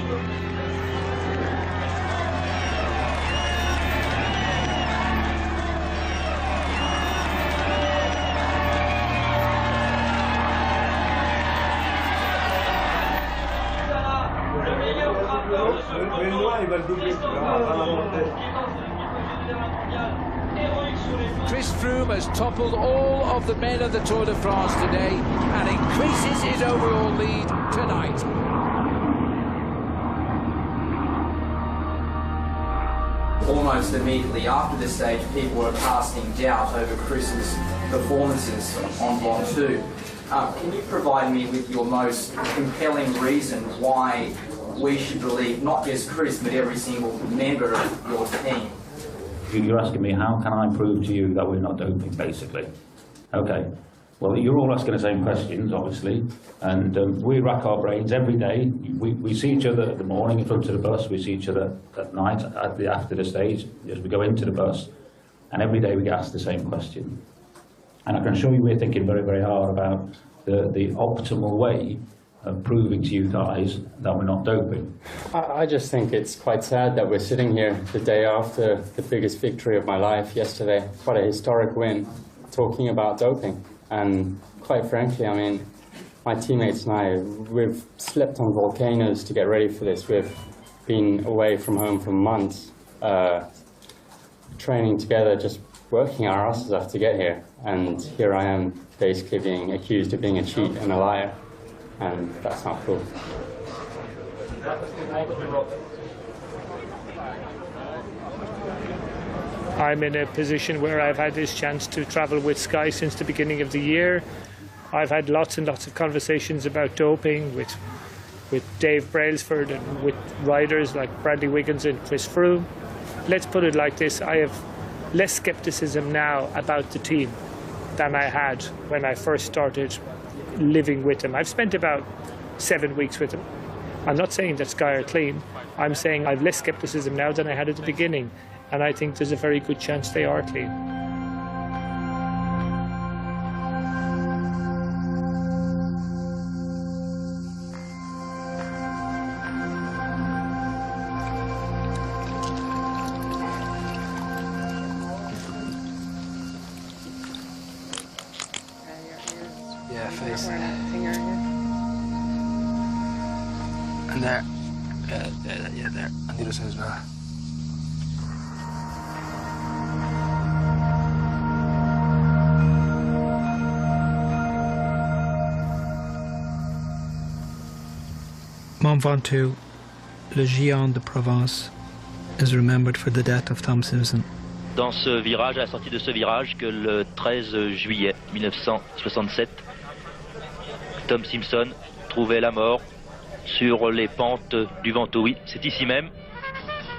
Chris Froome has toppled all of the men of the Tour de France today and increases his overall lead tonight. Almost immediately after this stage, people were casting doubt over Chris's performances on Ventoux. Can you provide me with your most compelling reason why we should believe not just Chris, but every single member of your team? You're asking me, how can I prove to you that we're not doping, basically? Okay, well, you're all asking the same questions, obviously, and we rack our brains every day. We see each other in the morning in front of the bus, we see each other at night after the stage, as we go into the bus, and every day we get asked the same question. And I can assure you we're thinking very, very hard about the optimal way of proving to you guys that we're not doping. I just think it's quite sad that we're sitting here the day after the biggest victory of my life yesterday, quite a historic win, talking about doping. And quite frankly, I mean, my teammates and I, we've slept on volcanoes to get ready for this. We've been away from home for months, training together, just working our asses off to get here. And here I am basically being accused of being a cheat and a liar. And that's not cool. I'm in a position where I've had this chance to travel with Sky since the beginning of the year. I've had lots and lots of conversations about doping with Dave Brailsford and with riders like Bradley Wiggins and Chris Froome. Let's put it like this, I have less scepticism now about the team than I had when I first started living with them. I've spent about 7 weeks with them. I'm not saying that Sky are clean. I'm saying I've less scepticism now than I had at the beginning, and I think there's a very good chance they are clean. Yeah, face. And there. Yeah, there. And the other side as well. Mont Ventoux, le géant de Provence, is remembered for the death of Tom Simpson. Dans ce virage, à la sortie de ce virage, que le 13 juillet 1967, Tom Simpson trouvait la mort sur les pentes du Ventoux. Oui, c'est ici même.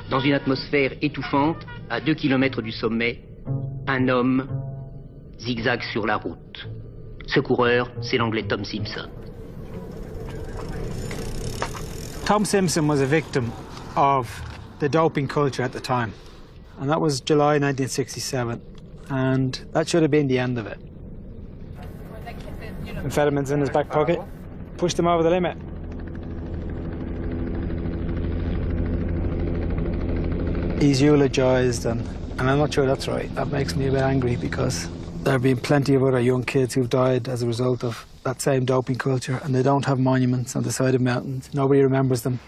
Dans une atmosphère étouffante, à 2 km du sommet, un homme zigzague sur la route. Ce coureur, c'est l'anglais Tom Simpson. Tom Simpson was a victim of the doping culture at the time. And that was July 1967. And that should have been the end of it. Amphetamines in his back pocket, pushed him over the limit. He's eulogised, and I'm not sure that's right. That makes me a bit angry, because there have been plenty of other young kids who've died as a result of that same doping culture, and they don't have monuments on the side of mountains. Nobody remembers them.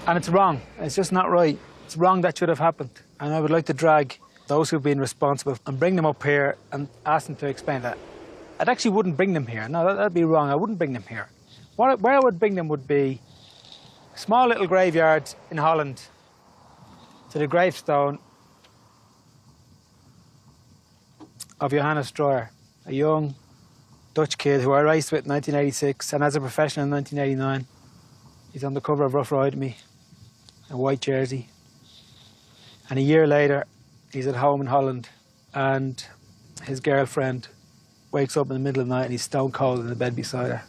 And it's wrong. It's just not right. It's wrong. That should have happened. And I would like to drag those who've been responsible and bring them up here and ask them to explain that. I actually wouldn't bring them here. No, that'd be wrong. I wouldn't bring them here. Where I would bring them would be a small little graveyard in Holland, to the gravestone of Johannes Streuer, a young Dutch kid who I raced with in 1986, and as a professional in 1989. He's on the cover of Rough Ride with me, a white jersey. And a year later, he's at home in Holland, and his girlfriend wakes up in the middle of the night and he's stone cold in the bed beside her.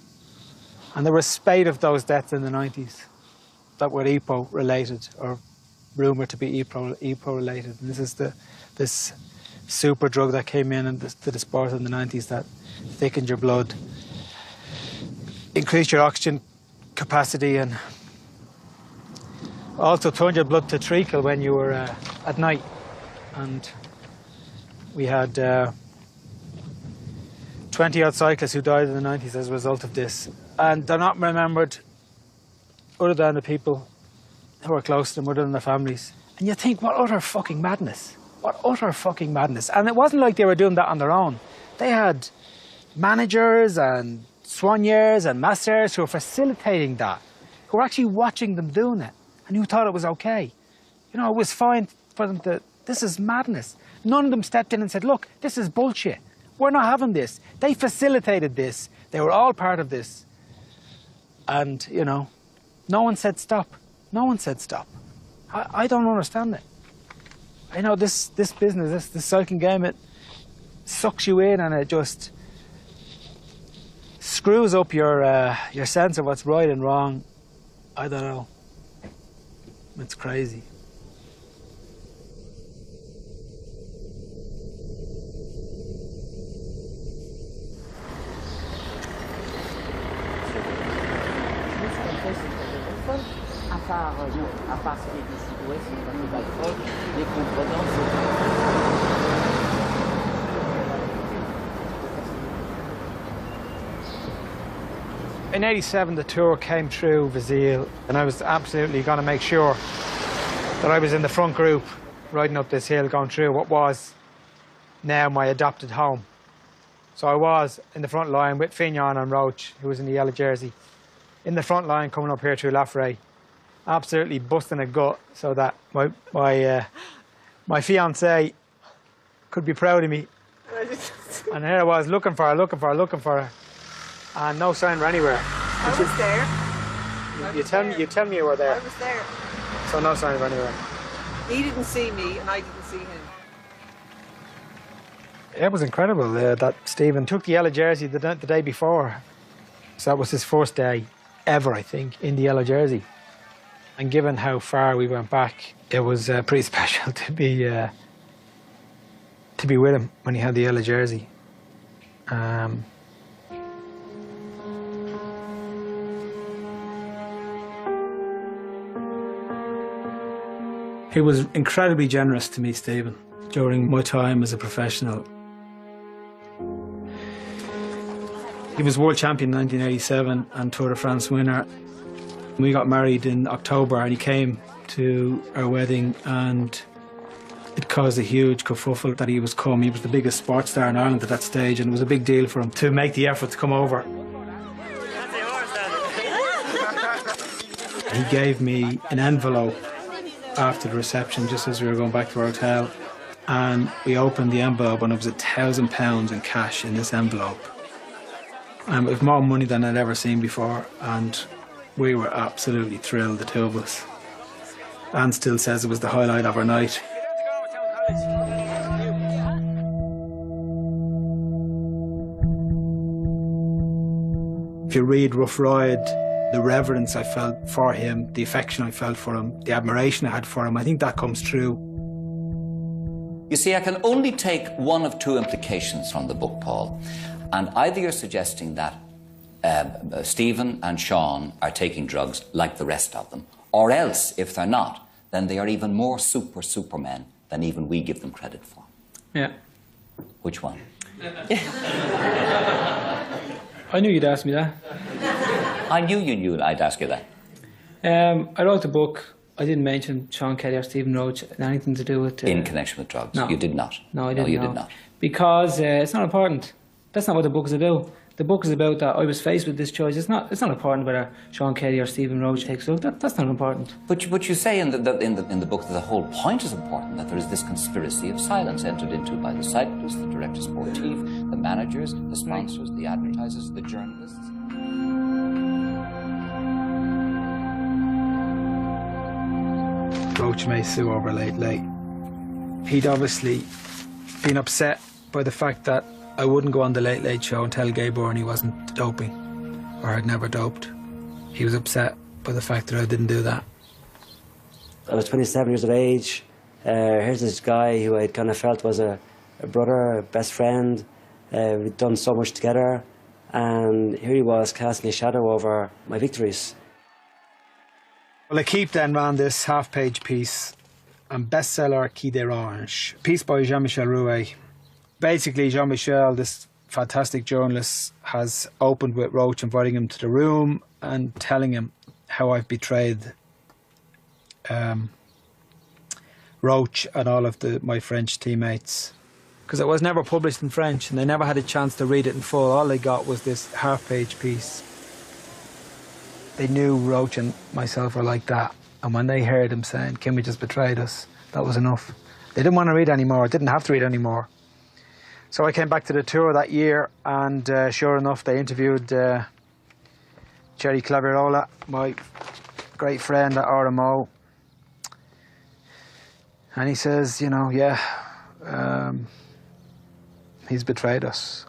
And there were a spate of those deaths in the 90s that were EPO related, or rumoured to be EPO related. And this is this super drug that came in to the sport in the 90s that thickened your blood, increased your oxygen capacity, and also turned your blood to treacle when you were at night. And we had 20-odd cyclists who died in the 90s as a result of this. And they're not remembered other than the people who are close to them, other than their families. And you think, what utter fucking madness. What utter fucking madness. And it wasn't like they were doing that on their own. They had managers and soigneurs and masseurs who were facilitating that, who were actually watching them doing it, and who thought it was okay. You know, it was fine for them to, this is madness. None of them stepped in and said, look, this is bullshit. We're not having this. They facilitated this. They were all part of this. And, you know, no one said stop. No one said stop. I don't understand it. I know this business, this cycling game, it sucks you in, and it just screws up your sense of what's right and wrong. I don't know. It's crazy. À part ce qui est ici, ouais, c'est pas de drogue, les contredanses. In '87, the tour came through Vizille, and I was absolutely going to make sure that I was in the front group riding up this hill, going through what was now my adopted home. So I was in the front line with Fignon and Roach, who was in the yellow jersey, in the front line coming up here through Laforet, absolutely busting a gut so that my fiancée could be proud of me. And here I was looking for her, and no sign of her anywhere. I was there. You tell me you were there. I was there. So no sign of her anywhere. He didn't see me, and I didn't see him. It was incredible that Stephen took the yellow jersey the day before. So that was his first day ever, I think, in the yellow jersey. And given how far we went back, it was pretty special to be with him when he had the yellow jersey. He was incredibly generous to me, Stephen, during my time as a professional. He was world champion in 1987 and Tour de France winner. We got married in October, and he came to our wedding, and it caused a huge kerfuffle that he was come. He was the biggest sports star in Ireland at that stage, and it was a big deal for him to make the effort to come over. He gave me an envelope after the reception, just as we were going back to our hotel, and we opened the envelope, and it was £1,000 in cash in this envelope. And it was more money than I'd ever seen before, and we were absolutely thrilled, the two of us. Anne still says it was the highlight of our night. If you read Rough Ride, the reverence I felt for him, the affection I felt for him, the admiration I had for him, I think that comes true. You see, I can only take one of two implications from the book, Paul. And either you're suggesting that Stephen and Sean are taking drugs like the rest of them, or else, if they're not, then they are even more supermen than even we give them credit for. Yeah. Which one? I knew you'd ask me that. I knew you knew I'd ask you that. I wrote the book. I didn't mention Sean Kelly or Stephen Roach, anything to do with... in connection with drugs? No. You did not? No, I didn't. No, you did not. Because it's not important. That's not what the book is about. The book is about that I was faced with this choice. It's not important whether Sean Kelly or Stephen Roach takes drugs. That's not important. But you say in the book that the whole point is important, that there is this conspiracy of silence entered into by the cyclist, the director sportif, the managers, the sponsors, the advertisers, the journalists. Roach may sue over Late. He'd obviously been upset by the fact that I wouldn't go on the Late Late Show and tell Gay Byrne he wasn't doping, or had never doped. He was upset by the fact that I didn't do that. I was 27 years of age. Here's this guy who I kind of felt was a brother, a best friend. We'd done so much together, and here he was casting a shadow over my victories. Well, L'Équipe then ran this half-page piece on bestseller Quai d'Orange, piece by Jean-Michel Rouet. Basically, Jean-Michel, this fantastic journalist, has opened with Roach, inviting him to the room and telling him how I've betrayed Roach and all of my French teammates. Because it was never published in French and they never had a chance to read it in full. All they got was this half-page piece. They knew Roach and myself were like that. And when they heard him saying, Kimmage has betrayed us, that was enough. They didn't want to read anymore, didn't have to read anymore. So I came back to the tour that year, and sure enough, they interviewed Jerry Claverola, my great friend at RMO. And he says, you know, yeah, he's betrayed us.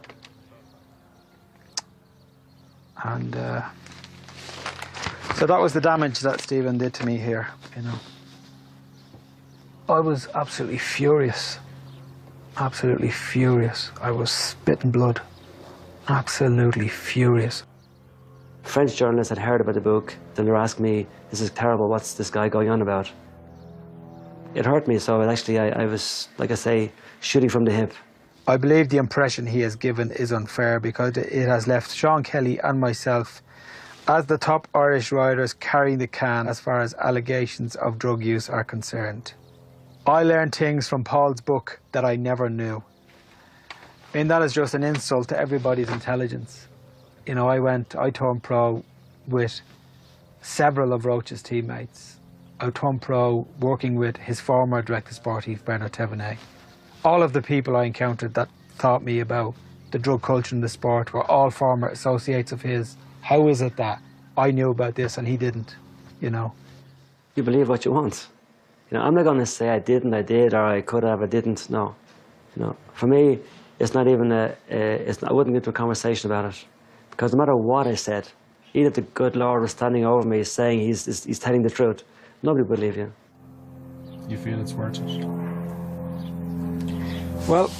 And so that was the damage that Stephen did to me here, you know. I was absolutely furious. Absolutely furious. I was spitting blood. Absolutely furious. French journalists had heard about the book. Then they were asking me, this is terrible, what's this guy going on about? It hurt me, so actually I was, like I say, shooting from the hip. I believe the impression he has given is unfair because it has left Sean Kelly and myself as the top Irish riders carrying the can as far as allegations of drug use are concerned. I learned things from Paul's book that I never knew. I mean, that is just an insult to everybody's intelligence. You know, I turned pro with several of Roach's teammates. I turned pro working with his former director sportif, Bernard Thévenet. All of the people I encountered that taught me about the drug culture in the sport were all former associates of his. How is it that I knew about this and he didn't, you know? You believe what you want. You know, I'm not going to say I didn't, I did, or I could have, I didn't. No. You know, for me, it's not even I wouldn't get into a conversation about it. Because no matter what I said, either the good Lord was standing over me saying he's telling the truth, nobody would believe you. You feel it's worth it? Well,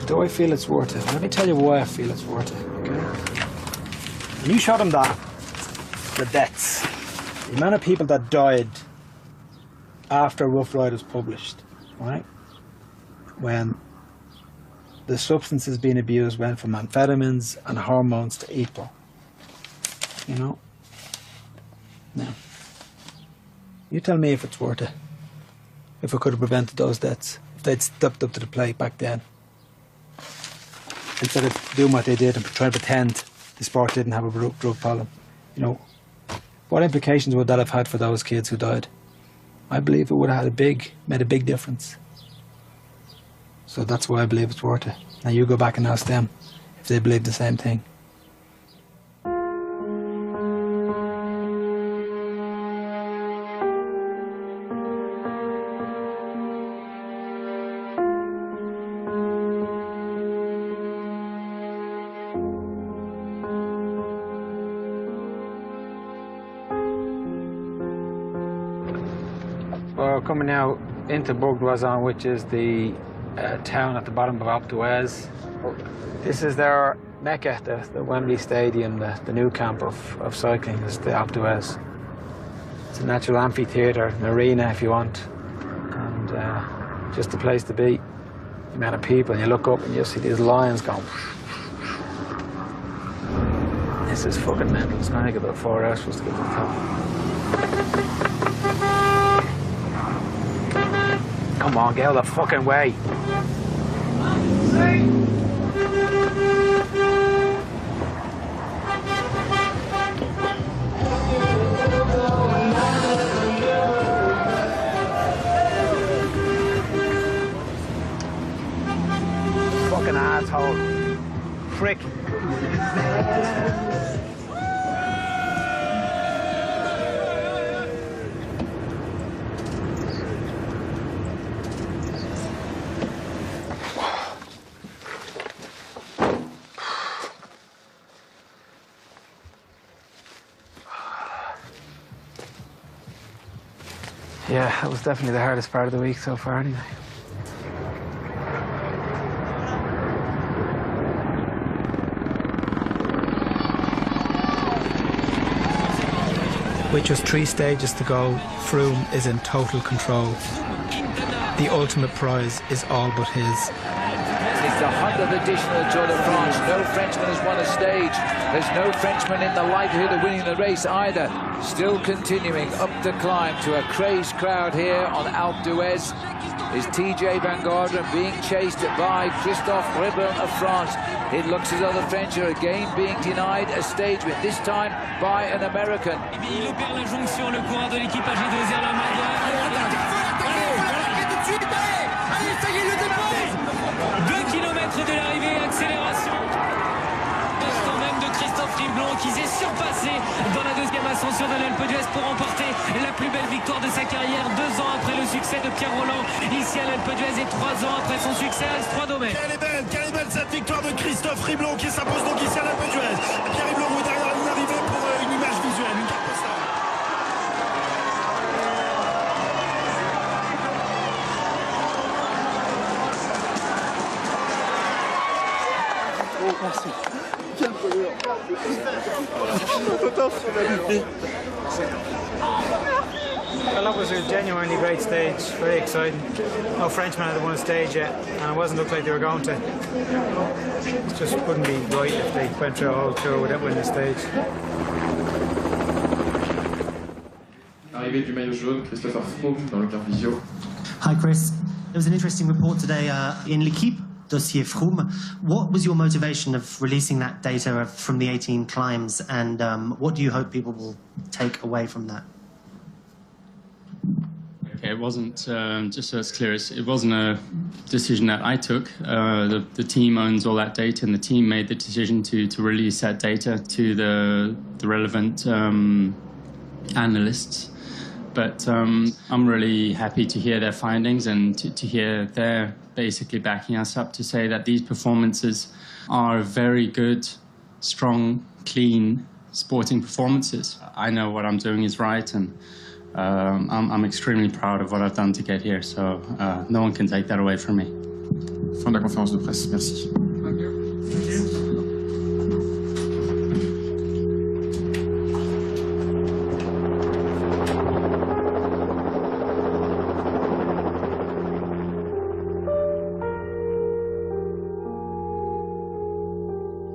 do I feel it's worth it? Let me tell you why I feel it's worth it, okay? When you showed them that, the deaths, the amount of people that died after Rough Ride was published, right? When the substances being abused went from amphetamines and hormones to EPO, you know? Now, you tell me if it's worth it. If I could have prevented those deaths, if they'd stepped up to the plate back then, instead of doing what they did and trying to pretend the sport didn't have a drug problem, you know, what implications would that have had for those kids who died? I believe it would have made a big difference. So that's why I believe it's worth it. Now you go back and ask them if they believe the same thing. We're coming now into Bourg-d'Oisans, which is the town at the bottom of Alpe d'Huez. This is their Mecca, the Wembley Stadium, the new camp of cycling, is the Alpe d'Huez. It's a natural amphitheatre, an arena if you want, and just a place to be. The amount of people, and you look up and you see these lions going. This is fucking mental. It's going to take about 4 hours for us to get to the top. Come on, get out of the fucking way. Fucking asshole. Prick. Yeah, that was definitely the hardest part of the week so far anyway. With just 3 stages to go, Froome is in total control. The ultimate prize is all but his. It's the 100th edition of the Tour de France. No Frenchman has won a stage. There's no Frenchman in the likelihood of winning the race either. Still continuing up the climb to a crazed crowd here on Alpe d'Huez is TJ Van Garderen being chased by Christophe Riblon of France. It looks as though the French are again being denied a stage win, this time by an American. Il opère la jonction, le coureur de l'équipe âgé de la main allez, ça y est, le départ 2 km de l'arrivée, accélération. Quand même de Christophe Riblon qui s'est surpassé dans la deuxième ascension de l'Alpe d'Huez pour remporter la plus belle victoire de sa carrière 2 ans après le succès de Pierre Rolland ici à l'Alpe d'Huez et 3 ans après son succès à Alstrois-Domet. Quelle est belle cette victoire de Christophe Riblon qui s'impose donc ici à l'Alpe d'Huez. Pierre Riblon est derrière une arrivée pour une image visuelle, une carte postale. Oh, merci. Quel bonheur. Well, that was a genuinely great stage, very exciting. No Frenchman had won a stage yet, and it wasn't looked like they were going to. It just wouldn't be right if they went through a whole tour without winning a stage. Arrivée du maillot jaune, Christopher Froome dans le quart visio. Hi Chris, there was an interesting report today in L'Équipe, dossier Froome. What was your motivation of releasing that data from the 18 climbs, and what do you hope people will take away from that? It wasn't, just so it's clear, it wasn't a decision that I took. The team owns all that data, and the team made the decision to release that data to the relevant analysts. But I'm really happy to hear their findings and to hear they're basically backing us up to say that these performances are very good, strong, clean sporting performances. I know what I'm doing is right, and I'm extremely proud of what I've done to get here, so no one can take that away from me. Fin de la conférence de presse, merci.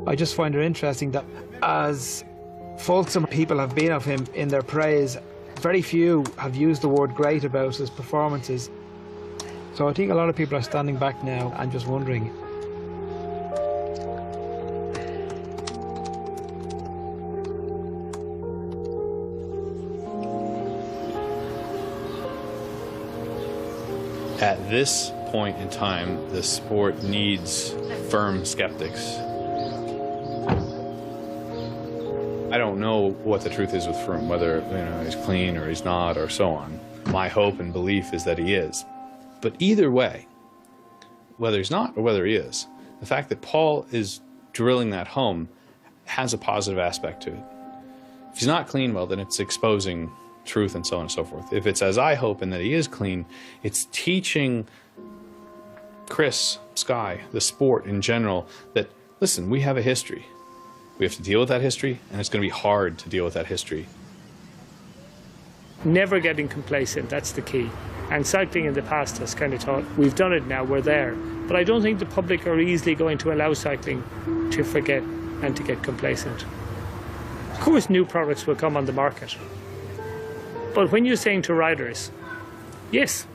I just find it interesting that as fulsome people have been of him in their praise, very few have used the word great about his performances. So I think a lot of people are standing back now and just wondering. At this point in time, the sport needs firm skeptics. I don't know what the truth is with Froome, whether he's clean or he's not or so on. My hope and belief is that he is. But either way, whether he's not or whether he is, the fact that Paul is drilling that home has a positive aspect to it. If he's not clean, well, then it's exposing truth and so on and so forth. If it's as I hope and that he is clean, it's teaching Chris, Sky, the sport in general, that, listen, we have a history. We have to deal with that history, and it's going to be hard to deal with that history. Never getting complacent, that's the key. And cycling in the past has kind of taught, we've done it now, we're there. But I don't think the public are easily going to allow cycling to forget and to get complacent. Of course, new products will come on the market. But when you're saying to riders, yes,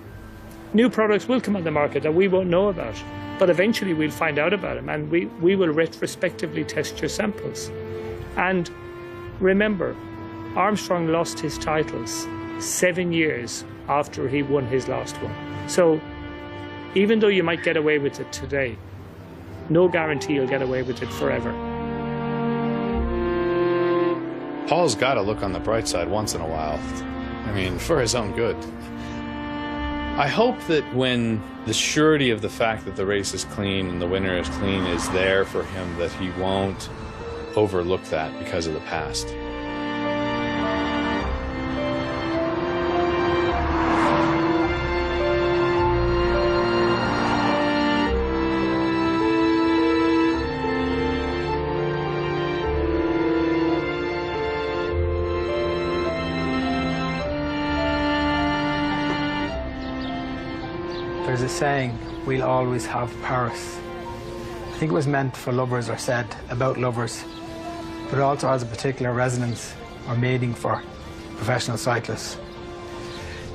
new products will come on the market that we won't know about, but eventually we'll find out about them, and we will retrospectively test your samples. And remember, Armstrong lost his titles 7 years after he won his last one. So even though you might get away with it today, no guarantee you'll get away with it forever. Paul's got to look on the bright side once in a while. I mean, for his own good. I hope that when the surety of the fact that the race is clean and the winner is clean is there for him, that he won't overlook that because of the past. There's a saying, we'll always have Paris. I think it was meant for lovers or said about lovers, but it also has a particular resonance or meaning for professional cyclists.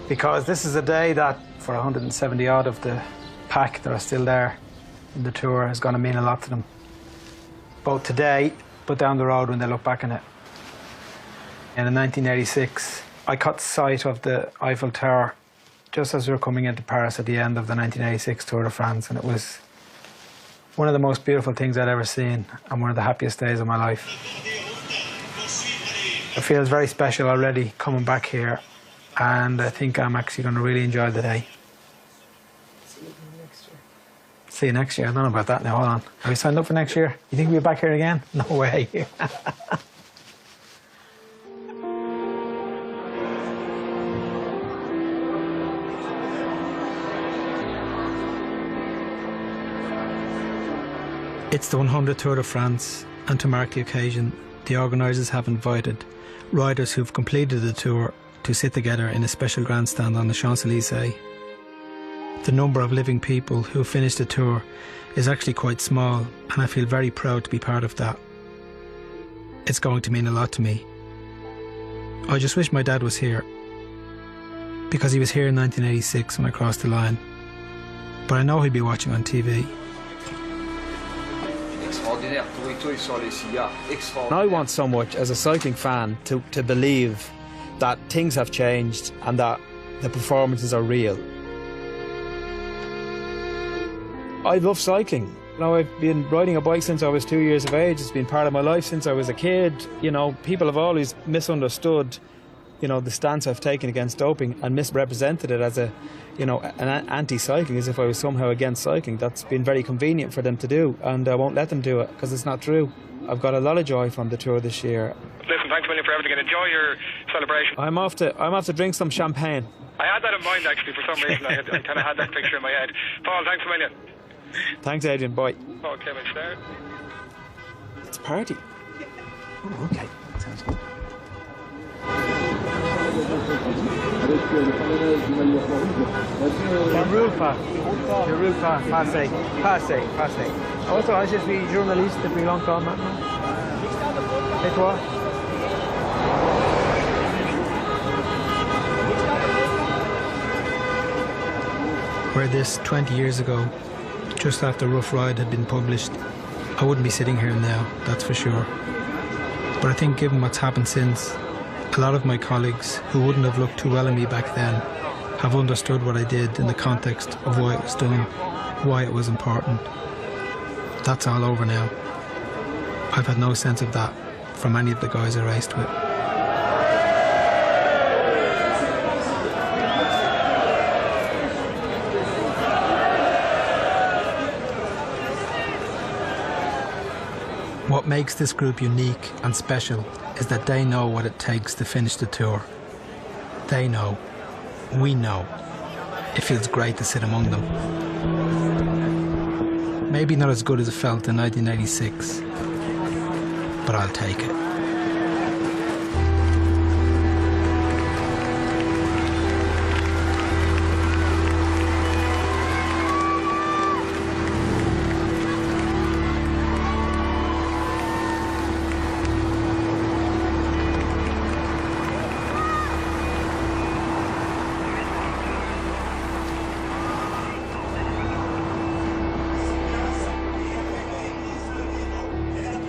Because this is a day that, for 170 odd of the pack that are still there in the tour, is going to mean a lot to them. Both today, but down the road when they look back on it. And in 1986, I caught sight of the Eiffel Tower just as we were coming into Paris at the end of the 1986 Tour de France, and it was one of the most beautiful things I'd ever seen and one of the happiest days of my life. It feels very special already coming back here, and I think I'm actually going to really enjoy the day. See you next year. I don't know about that now. Hold on. Are we signed up for next year? You think we'll be back here again? No way. It's the 100th Tour de France, and to mark the occasion, the organisers have invited riders who've completed the tour to sit together in a special grandstand on the Champs-Élysées. The number of living people who finished the tour is actually quite small, and I feel very proud to be part of that. It's going to mean a lot to me. I just wish my dad was here, because he was here in 1986 when I crossed the line. But I know he'd be watching on TV. I want so much as a cycling fan to believe that things have changed and that the performances are real. I love cycling. You know, I've been riding a bike since I was 2 years of age. It's been part of my life since I was a kid. You know, people have always misunderstood, you know, the stance I've taken against doping and misrepresented it as a, you know, an anti-cycling, as if I was somehow against cycling. That's been very convenient for them to do, and I won't let them do it because it's not true. I've got a lot of joy from the tour this year. Listen, thanks a million for everything, and enjoy your celebration. I'm off to drink some champagne. I had that in mind actually for some reason. I kind of had that picture in my head. Paul, thanks a million. Thanks, Adrian. Bye. Paul Kimmage there. It's a party. Oh, okay. Sounds good. Ça roule pas. Je roule pas. Passez. Passez. Passez. Also, je suis journaliste depuis longtemps maintenant. Et toi? Where this 20 years ago, just after Rough Ride had been published, I wouldn't be sitting here now, that's for sure. But I think given what's happened since, a lot of my colleagues who wouldn't have looked too well at me back then have understood what I did in the context of why it was done, why it was important. That's all over now. I've had no sense of that from any of the guys I raced with. What makes this group unique and special is that they know what it takes to finish the tour. They know. We know. It feels great to sit among them. Maybe not as good as it felt in 1986, but I'll take it.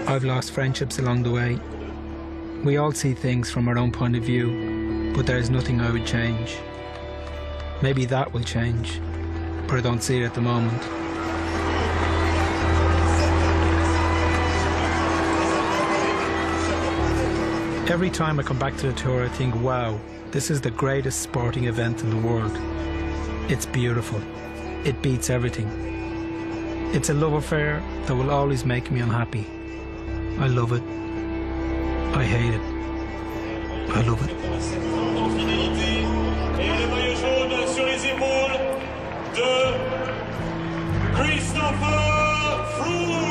I've lost friendships along the way. We all see things from our own point of view, but there is nothing I would change. Maybe that will change, but I don't see it at the moment. Every time I come back to the tour, I think, wow, this is the greatest sporting event in the world. It's beautiful. It beats everything. It's a love affair that will always make me unhappy. I love it. I hate it. I love it. Et le maillot jaune sur les épaules de Christopher Froome.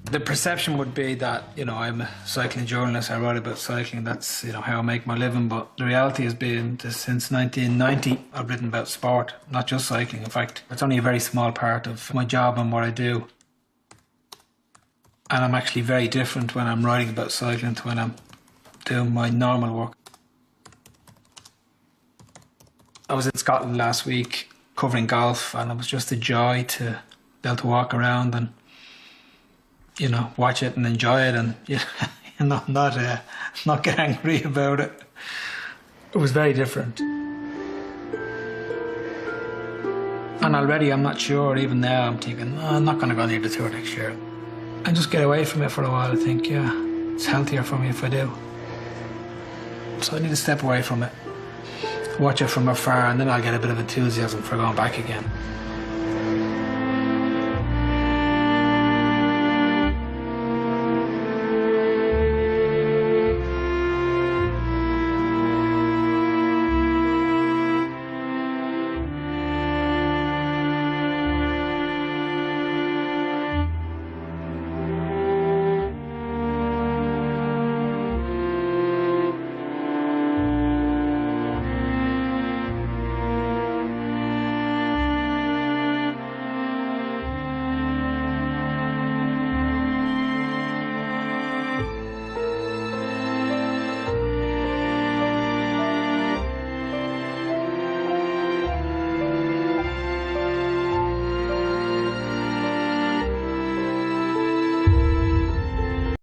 The perception would be that, I'm a cycling journalist, I write about cycling, that's, how I make my living, but the reality has been that since 1990 I've written about sport, not just cycling. In fact, it's only a very small part of my job and what I do. And I'm actually very different when I'm writing about cycling to when I'm doing my normal work. I was in Scotland last week covering golf, and it was just a joy to be able to walk around and watch it and enjoy it, and not get angry about it. It was very different. And already I'm not sure. Even now I'm thinking, I'm not going to go near the tour next year. And just get away from it for a while. I think, it's healthier for me if I do. So I need to step away from it, watch it from afar, and then I'll get a bit of enthusiasm for going back again.